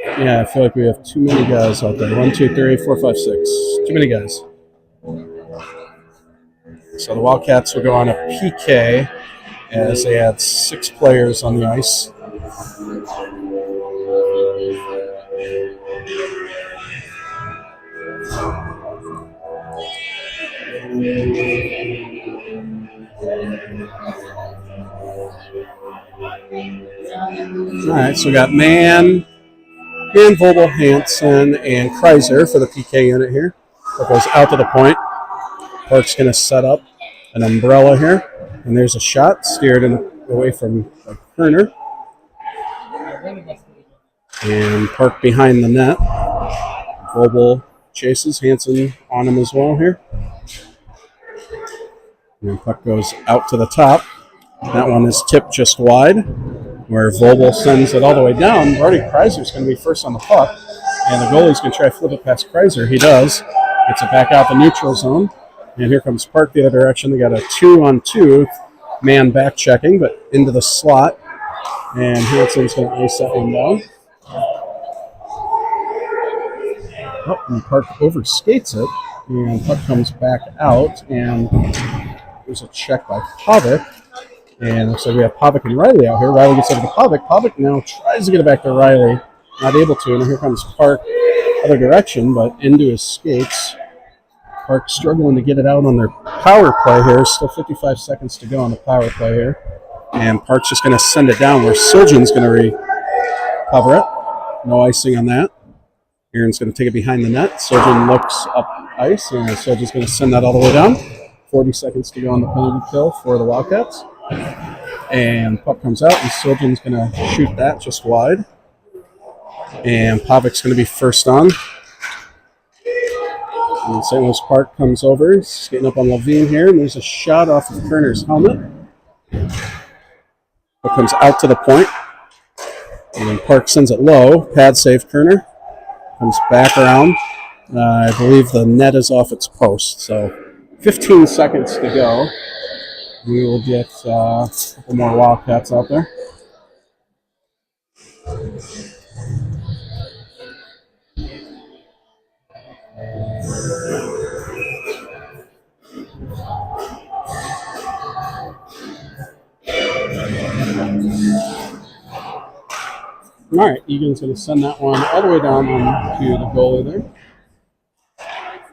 Yeah, I feel like we have too many guys out there. 1, 2, 3, 4, 5, 6. Too many guys. So the Wildcats will go on a PK as they had 6 players on the ice. All right, so we got Mann, Vogel, Hanson, and Kreiser for the PK unit here. That goes out to the point. Park's going to set up an umbrella here. And there's a shot steered away from Kerner. And Park behind the net. Vogel chases. Hanson on him as well here. And puck goes out to the top. That one is tipped just wide, where Vogel sends it all the way down. Brody Kreiser's going to be first on the puck. And the goalie's going to try to flip it past Kreiser. He does. Gets it back out the neutral zone. And here comes Park the other direction. They got a 2-on-2 man back checking, but into the slot. And Hanson's going to ace that one down. Oh, and Park overskates it. And puck comes back out. And there's a check by Pavic. And looks like we have Pavic and Riley out here. Riley gets over to Pavic. Pavic now tries to get it back to Riley. Not able to. And here comes Park other direction, but into his skates. Park struggling to get it out on their power play here. Still 55 seconds to go on the power play here. And Park's just going to send it down where Siljan's going to recover it. No icing on that. Aaron's going to take it behind the net. Siljan looks up ice, and Siljan's going to send that all the way down. 40 seconds to go on the penalty kill for the Wildcats. And puck comes out, and Siljan's going to shoot that just wide. And Pavic's going to be first on. And St. Louis Park comes over, skating up on Levine here, and there's a shot off of Kerner's helmet. It comes out to the point, and then Park sends it low. Pad save Kerner. Comes back around. I believe the net is off its post, so 15 seconds to go. We will get a couple more Wildcats out there. All right, Egan's going to send that one all the way down to the goalie there.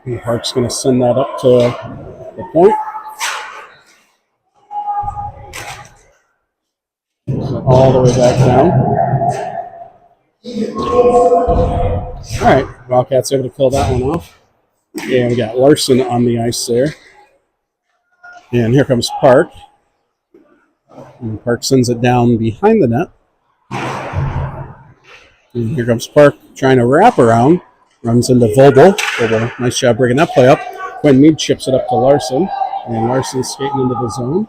And Park's going to send that up to the point. So all the way back down. All right, Wildcats able to kill that one off. And we got Larson on the ice there. And here comes Park. And Park sends it down behind the net. And here comes Park trying to wrap around. Runs into Vogel. Vogel, nice job breaking that play up. Quinn Mead chips it up to Larson. And Larson's skating into the zone.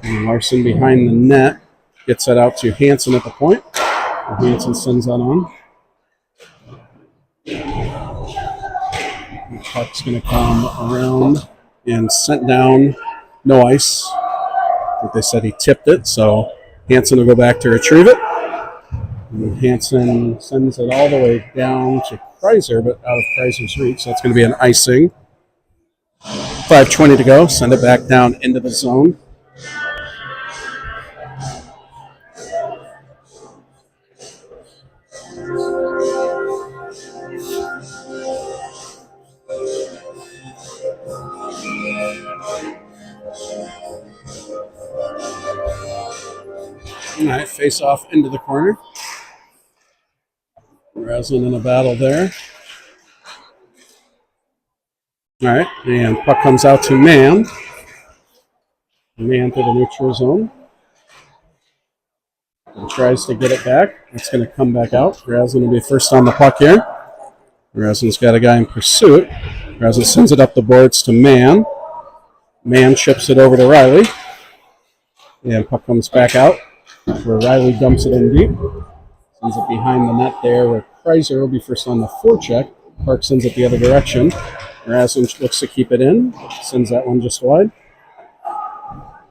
And Larson behind the net gets that out to Hansen at the point. And Hansen sends that on. And Park's going to come around and sent down. No ice. I think they said he tipped it, so Hansen will go back to retrieve it. And Hansen sends it all the way down to Kreiser, but out of Kreiser's reach, so that's going to be an icing. 5:20 to go. Send it back down into the zone. All right, face off into the corner. Raslin in a battle there. All right, and puck comes out to Mann. Mann to the neutral zone. And tries to get it back. It's going to come back out. Raslin will be first on the puck here. Raslin's got a guy in pursuit. Raslin sends it up the boards to Mann. Mann chips it over to Riley. And puck comes back out, where Riley dumps it in deep. Sends it behind the net there, where Kreiser will be first on the forecheck. Park sends it the other direction. Raslin looks to keep it in. Sends that one just wide.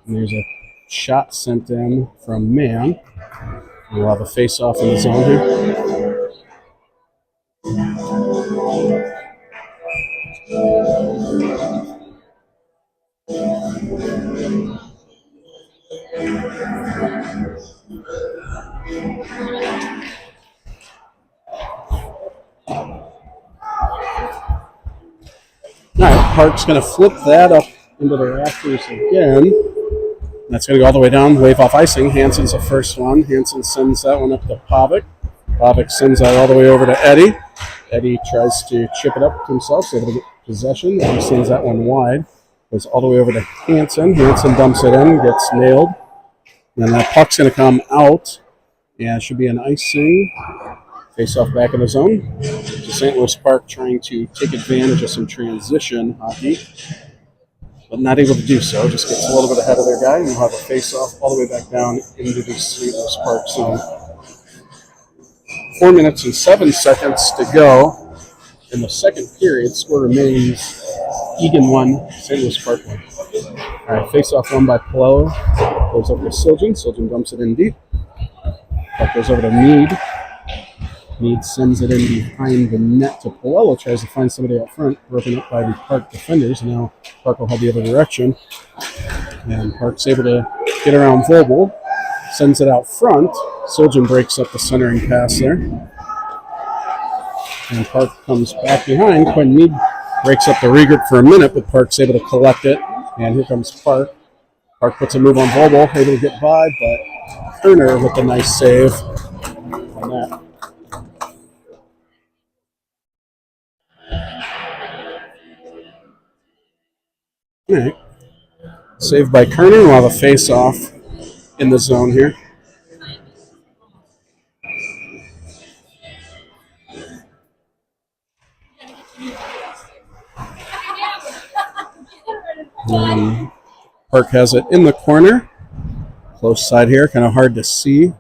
And there's a shot sent in from Mann. We'll have a face-off in the zone here. All right, Park's going to flip that up into the rafters again. That's going to go all the way down, wave off icing. Hansen's the first one. Hansen sends that one up to Pavic. Pavic sends that all the way over to Eddie. Eddie tries to chip it up to himself, so able to get possession. He sends that one wide. Goes all the way over to Hansen. Hansen dumps it in, gets nailed. And that puck's going to come out. Yeah, it should be an icing. Face off back in the zone. So St. Louis Park trying to take advantage of some transition hockey, but not able to do so. Just gets a little bit ahead of their guy, and we'll have a face off all the way back down into the St. Louis Park zone. 4 minutes and 7 seconds to go in the second period. Score remains Eagan 1, St. Louis Park 1. All right, face off won by Pello. Goes over to Siljan. Siljan dumps it in deep. Puck goes over to Mead. Mead sends it in behind the net to Pello. Tries to find somebody out front, broken up by the Park defenders. Now Park will head the other direction. And Park's able to get around Vogel. Sends it out front. Siljan breaks up the centering pass there. And Park comes back behind. Quinn Mead breaks up the regroup for a minute, but Park's able to collect it. And here comes Park. Park puts a move on Vogel, able to get by, but Turner with a nice save on that. All right. Saved by Kerner. We'll have a face-off in the zone here. Park has it in the corner. Close side here, kind of hard to see.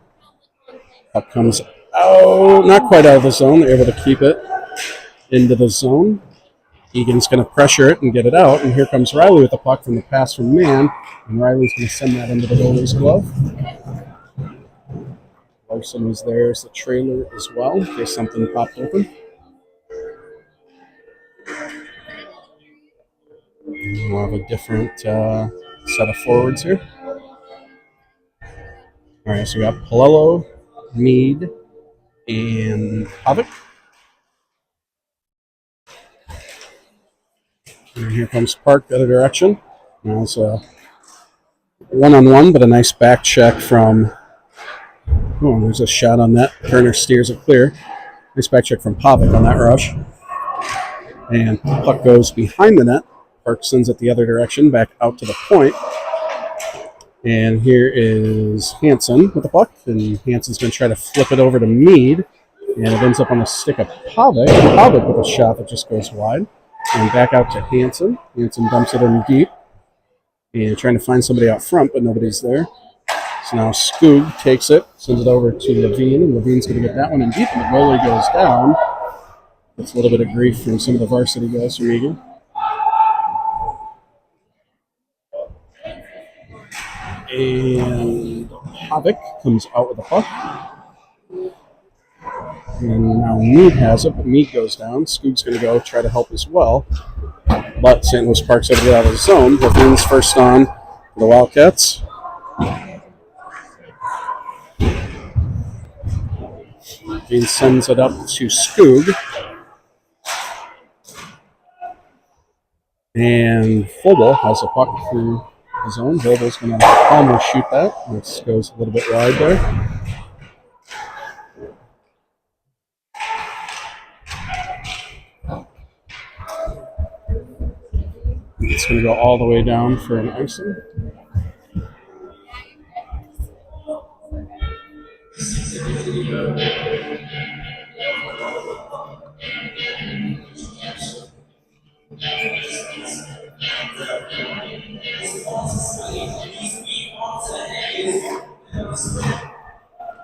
Puck comes out, not quite out of the zone. They're able to keep it into the zone. Eagan's going to pressure it and get it out. And here comes Riley with the puck from the pass from Mann. And Riley's going to send that into the goalie's glove. Larson was there as the trailer as well, in case something popped open. We'll have a different set of forwards here. All right, so we got Palello, Mead, and Havoc. And here comes Park the other direction. Now it's a one-on-one, but a nice back check from... Oh, there's a shot on that. Turner steers it clear. Nice back check from Pavic on that rush. And puck goes behind the net. Park sends it the other direction, back out to the point. And here is Hansen with the puck. And Hansen's going to try to flip it over to Mead. And it ends up on the stick of Pavic. Pavic with a shot that just goes wide. And back out to Hansen. Hansen dumps it in deep. And trying to find somebody out front, but nobody's there. So now Skoog takes it, sends it over to Levine, and Levine's going to get that one in deep, and the goalie goes down. That's a little bit of grief from some of the varsity guys from Eagan. And Havoc comes out with the puck. And now Mead has it, but Mead goes down. Skoog's going to go try to help as well. But St. Louis Park's able to get out of the zone. Levine's first on for the Wildcats. Levine sends it up to Skoog. And Vogel has a puck through the zone. Vogel's going to almost shoot that. This goes a little bit wide there. It's going to go all the way down for an icing.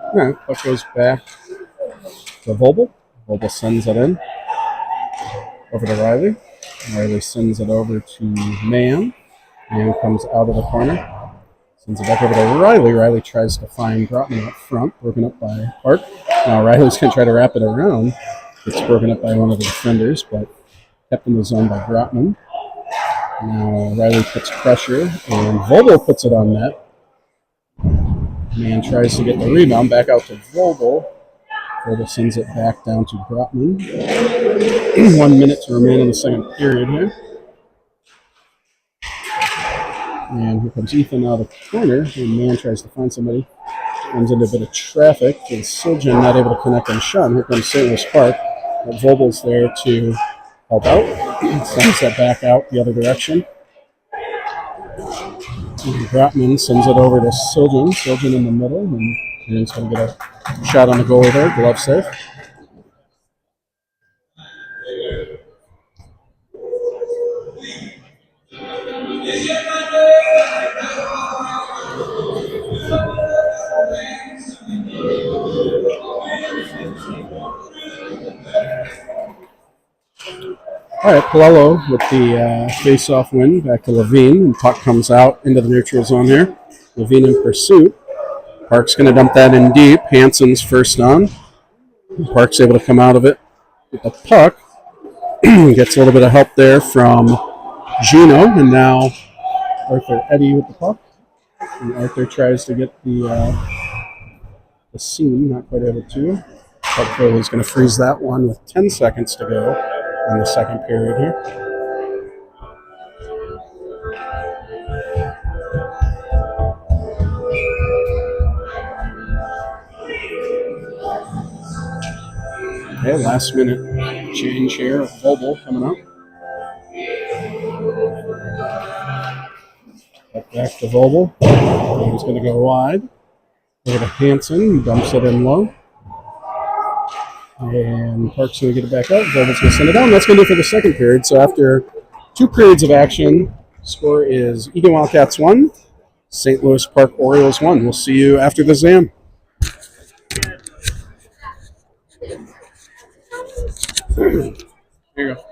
All right, puck goes back to Vogel. Vogel sends it in over to Riley. Riley sends it over to Mann. Mann comes out of the corner. Sends it back over to Riley. Riley tries to find Grotman up front, broken up by Park. Now Riley's going to try to wrap it around. It's broken up by one of the defenders, but kept in the zone by Grotman. Now Riley puts pressure, and Vogel puts it on net. Mann tries to get the rebound back out to Vogel. Vogel sends it back down to Grotman. 1 minute to remain in the second period here. And here comes Ethan out of the corner, and Mann tries to find somebody. Runs into a bit of traffic, and Siljan not able to connect on the shot. And here comes St. Louis Park. But Vogel's there to help out. Sends that back out the other direction. And Grotman sends it over to Siljan. Siljan in the middle, and he's going to get a shot on the goal there. Glove save. All right, Palello with the face-off win, back to Levine, and puck comes out into the neutral zone here. Levine in pursuit. Park's going to dump that in deep. Hansen's first on. Park's able to come out of it with the puck. Gets a little bit of help there from Gino, and now Arthur Eddy with the puck. And Arthur tries to get the seam, not quite able to. Hopefully he's going to freeze that one with 10 seconds to go in the second period here. Okay, last minute change here of Vogel coming up. Back to Vogel. He's going to go wide. Look at Hanson, dumps it in low. And Park's going to get it back up. Vogel's going to send it down. That's going to do it for the second period. So after 2 periods of action, score is Eagan Wildcats 1, St. Louis Park Orioles 1. We'll see you after the ZAM. Here you go.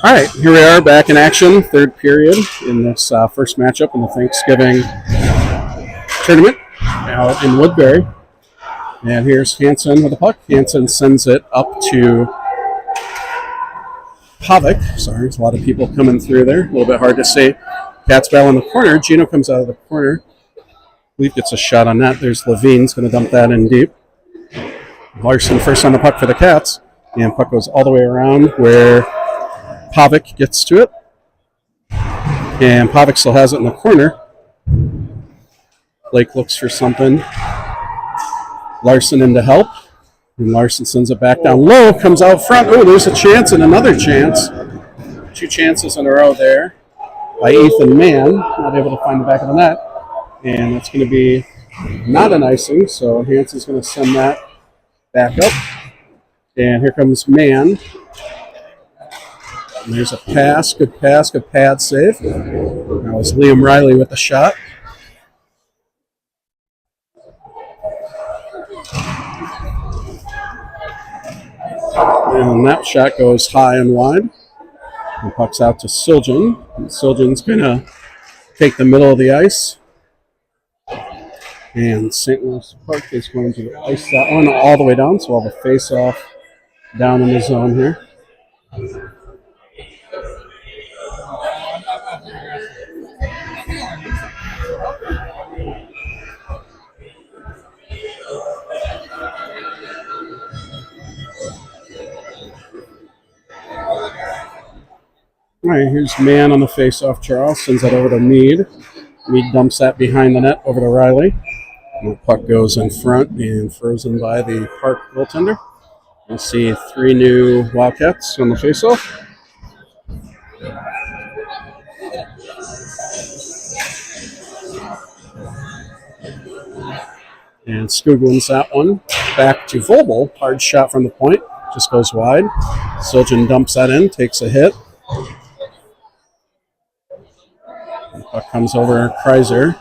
All right, here we are back in action, third period in this first matchup in the Thanksgiving tournament out in Woodbury. And here's Hansen with the puck. Hansen sends it up to Pavic. Sorry, there's a lot of people coming through there. A little bit hard to see. Cats battle in the corner. Gino comes out of the corner. I believe gets a shot on that. There's Levine's going to dump that in deep. Larson first on the puck for the Cats. And puck goes all the way around where Pavic gets to it. And Pavic still has it in the corner. Blake looks for something. Larson in to help. And Larson sends it back down low. Comes out front. Oh, there's a chance and another chance. Two chances in a row there by Ethan Mann. Not able to find the back of the net. And that's going to be not an icing. So Hansen's going to send that back up. And here comes Mann. And there's a pass, good pad save. That was Liam Riley with the shot. And that shot goes high and wide. And puck's out to Siljan. And Siljan's going to take the middle of the ice. And St. Louis Park is going to ice that one all the way down. So we'll have a face-off down in the zone here. All right, here's Mann on the face-off draw. Sends that over to Mead. Mead dumps that behind the net over to Riley. And the puck goes in front and frozen by the Park goaltender. We'll see three new Wildcats on the face-off. And Skoog wins that one. Back to Vobel. Hard shot from the point. Just goes wide. Siljan dumps that in, takes a hit. Puck comes over Kreiser.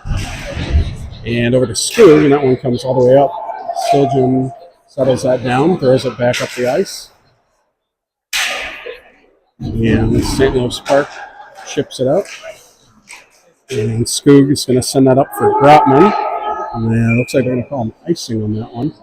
And over to Skoog, and that one comes all the way up. Siljan settles that down, throws it back up the ice. And St. Louis Park ships it out. And Skoog is going to send that up for Grotman. And it looks like they're going to call him icing on that one.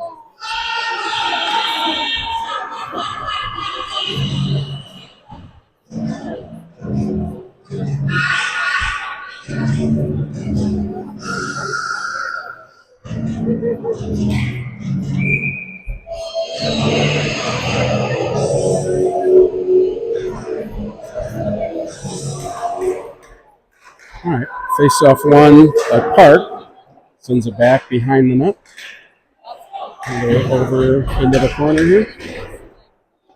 All right, face-off one by Park. Sends it back behind the net. Over into the corner here.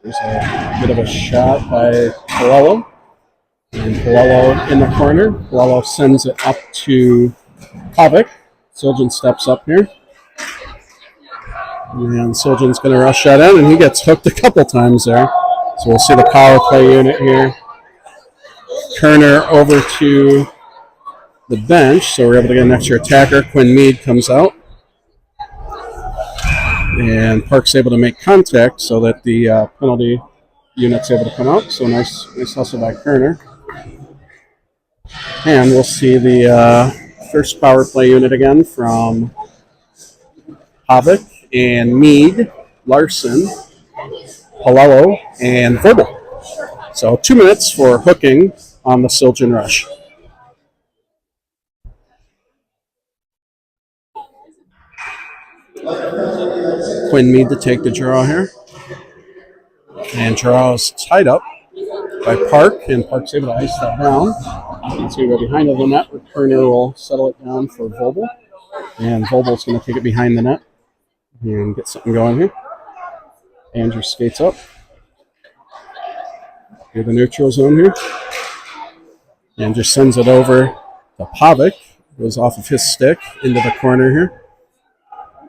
There's a bit of a shot by Palello. And Palello in the corner. Palello sends it up to Pavic. Siljan steps up here. And Siljan's going to rush that in, and he gets hooked a couple times there. So we'll see the power play unit here. Kerner over to the bench, so we're able to get an extra attacker. Quinn Mead comes out. And Park's able to make contact so that the penalty unit's able to come out. So nice hustle by Kerner. And we'll see the first power play unit again from Pavic and Mead, Larson, Palello, and Verbal. So 2 minutes for hooking on the Siljan rush. Quinn Mead to take the draw here. And draw is tied up by Park, and Park's able to ice that down. You can see right behind the net. Kerner will settle it down for Vobel. And Vobel's going to take it behind the net and get something going here. Andrew skates up. Here's the neutral zone here. And just sends it over to Pavic. Goes off of his stick into the corner here.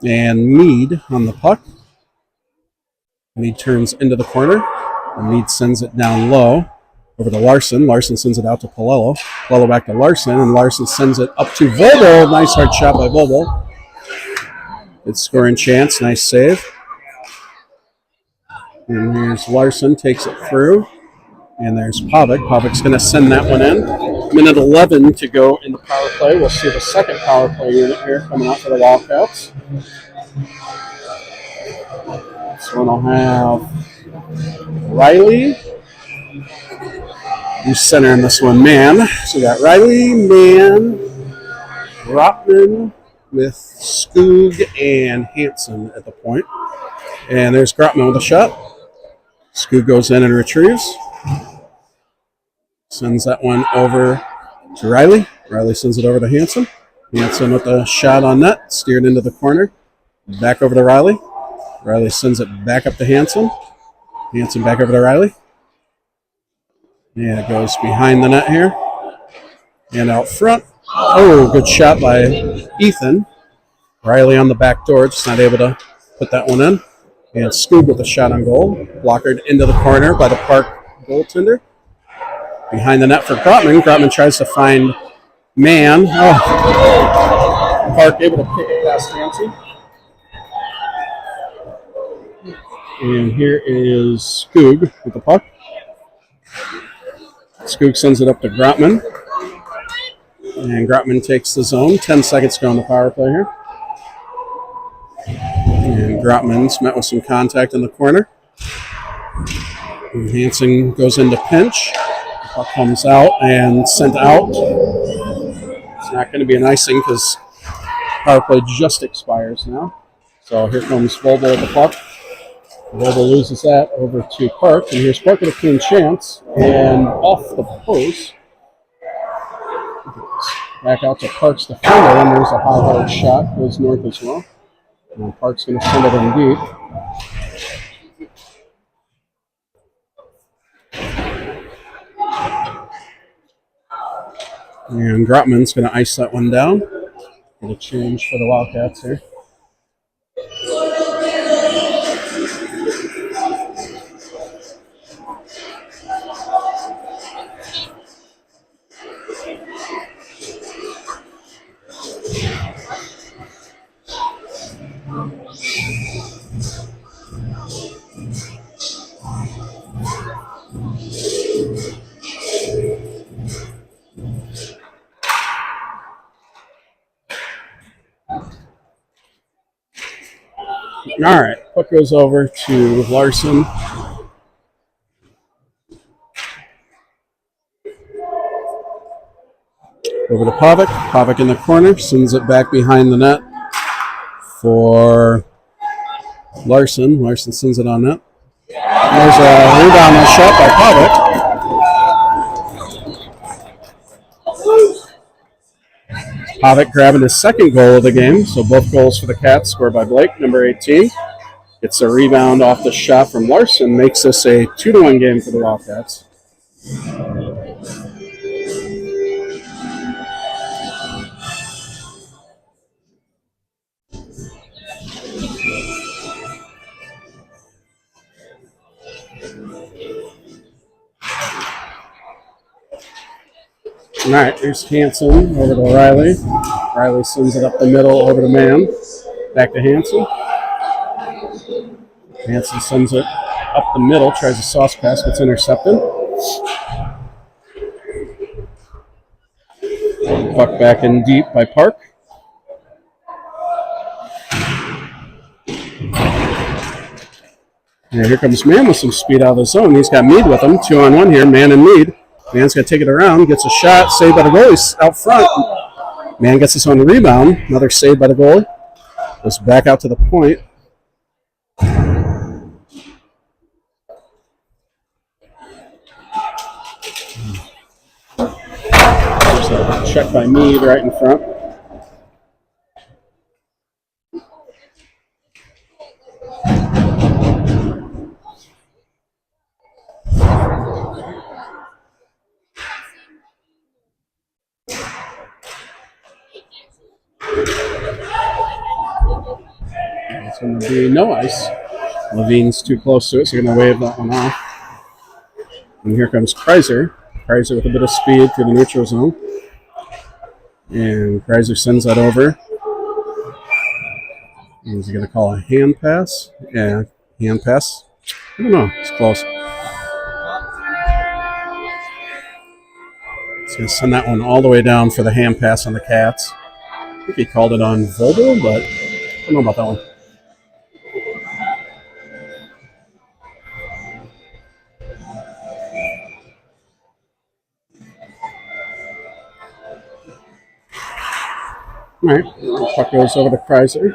And Mead on the puck. Mead turns into the corner. And Mead sends it down low over to Larson. Larson sends it out to Palello. Palello back to Larson, and Larson sends it up to Vogel. Nice hard shot by Vogel. Good scoring chance. Nice save. And here's Larson, takes it through. And there's Pavic. Pavic's going to send that one in. Minute 11 to go in the power play. We'll see the second power play unit here coming out for the Wildcats. This one will have Riley. Who's centering this one? Man. So we got Riley, Man, Grotman with Skoog and Hansen at the point. And there's Grotman with a shot. Skoog goes in and retrieves. Sends that one over to Riley. Riley sends it over to Hansen. Hansen with a shot on net, steered into the corner. Back over to Riley. Riley sends it back up to Hansen. Hansen back over to Riley. And it goes behind the net here. And out front. Oh, good shot by Ethan. Riley on the back door, just not able to put that one in. And Skoog with a shot on goal. Blockered into the corner by the Park goaltender. Behind the net for Grotman. Grotman tries to find Man. Oh. Park able to pick it past Hansen. And here is Skoog with the puck. Skoog sends it up to Grotman. And Grotman takes the zone. 10 seconds to go on the power play here. And Grotman's met with some contact in the corner. And Hansen goes into pinch. The puck comes out and sent out. It's not going to be an icing because power play just expires now. So here comes Volvo with the puck. Volvo loses that over to Park. And here's Park with a clean chance. And off the post. Back out to Park's defender. And there's a high hard shot. Goes north as well. And Park's going to send it in deep. And Grotman's going to ice that one down. Get a change for the Wildcats here. All right, puck goes over to Larson. Over to Pavic. Pavic in the corner, sends it back behind the net for Larson. Larson sends it on net. There's a rebound and shot by Pavic. Pavic grabbing his second goal of the game, so both goals for the Cats scored by Blake, number 18. Gets a rebound off the shot from Larson, makes this a 2-1 game for the Wildcats. All right, here's Hansen over to Riley. Riley sends it up the middle over to Man. Back to Hansen. Hansen sends it up the middle, tries a sauce pass, gets intercepted. Puck back in deep by Park. And here comes Man with some speed out of the zone. He's got Mead with him, 2-on-1 here, Man and Mead. Man's going to take it around, gets a shot, saved by the goalie. He's out front. Man gets his own rebound. Another save by the goalie. Goes back out to the point. There's a check by Mead right in front. going to be no ice. Levine's too close to it, so you're going to wave that one off. And here comes Kreiser. Kreiser with a bit of speed through the neutral zone. And Kreiser sends that over. Is he going to call a hand pass? Yeah, hand pass. I don't know. It's close. He's going to send that one all the way down for the hand pass on the Cats. I think he called it on Vogel, but I don't know about that one. All right, puck goes over to Kreiser.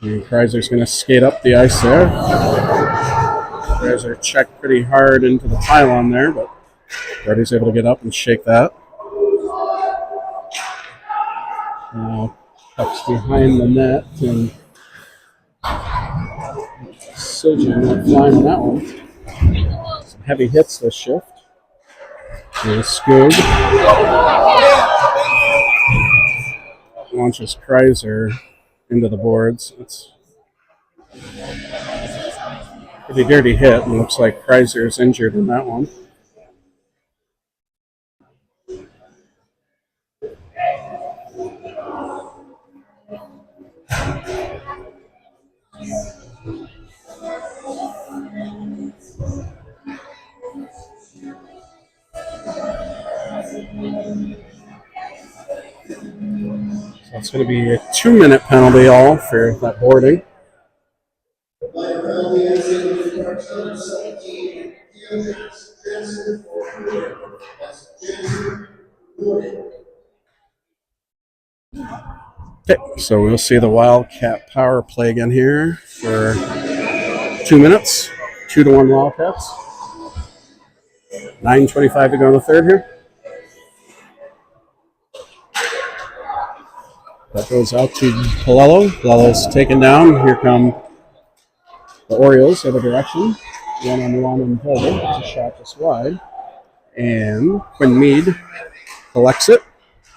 And Kreiser's going to skate up the ice there. Kreiser checked pretty hard into the pylon there, but Brady's able to get up and shake that. Puck's behind the net, and Siljan not flying on that one. Some heavy hits this shift. And Skoog launches Kreiser into the boards. It's a pretty dirty hit, and looks like Kreiser's injured in that one. So it's going to be a 2-minute penalty all for that boarding. Okay, so we'll see the Wildcat power play again here for 2 minutes. 2-1 Wildcats. 9:25 to go in the third here. That goes out to Palello. Palello's taken down. Here come the Orioles the other direction. 1-on-1 and Holder. It's a shot just wide. And Quinn Meade collects it.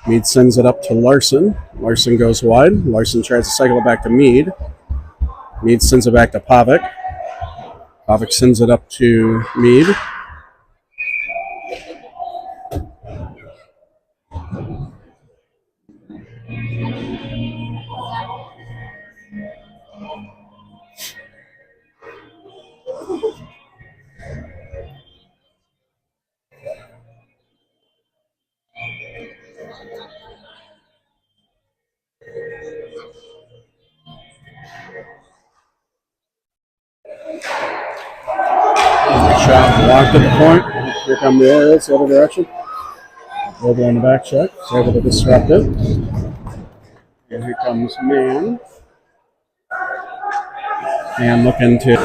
Meade sends it up to Larson. Larson goes wide. Larson tries to cycle it back to Meade. Meade sends it back to Pavic. Pavic sends it up to Meade. Shot blocked at the point. Here come the Orioles the other direction. Over on the back check. He's able to disrupt it. And here comes Mann. And looking to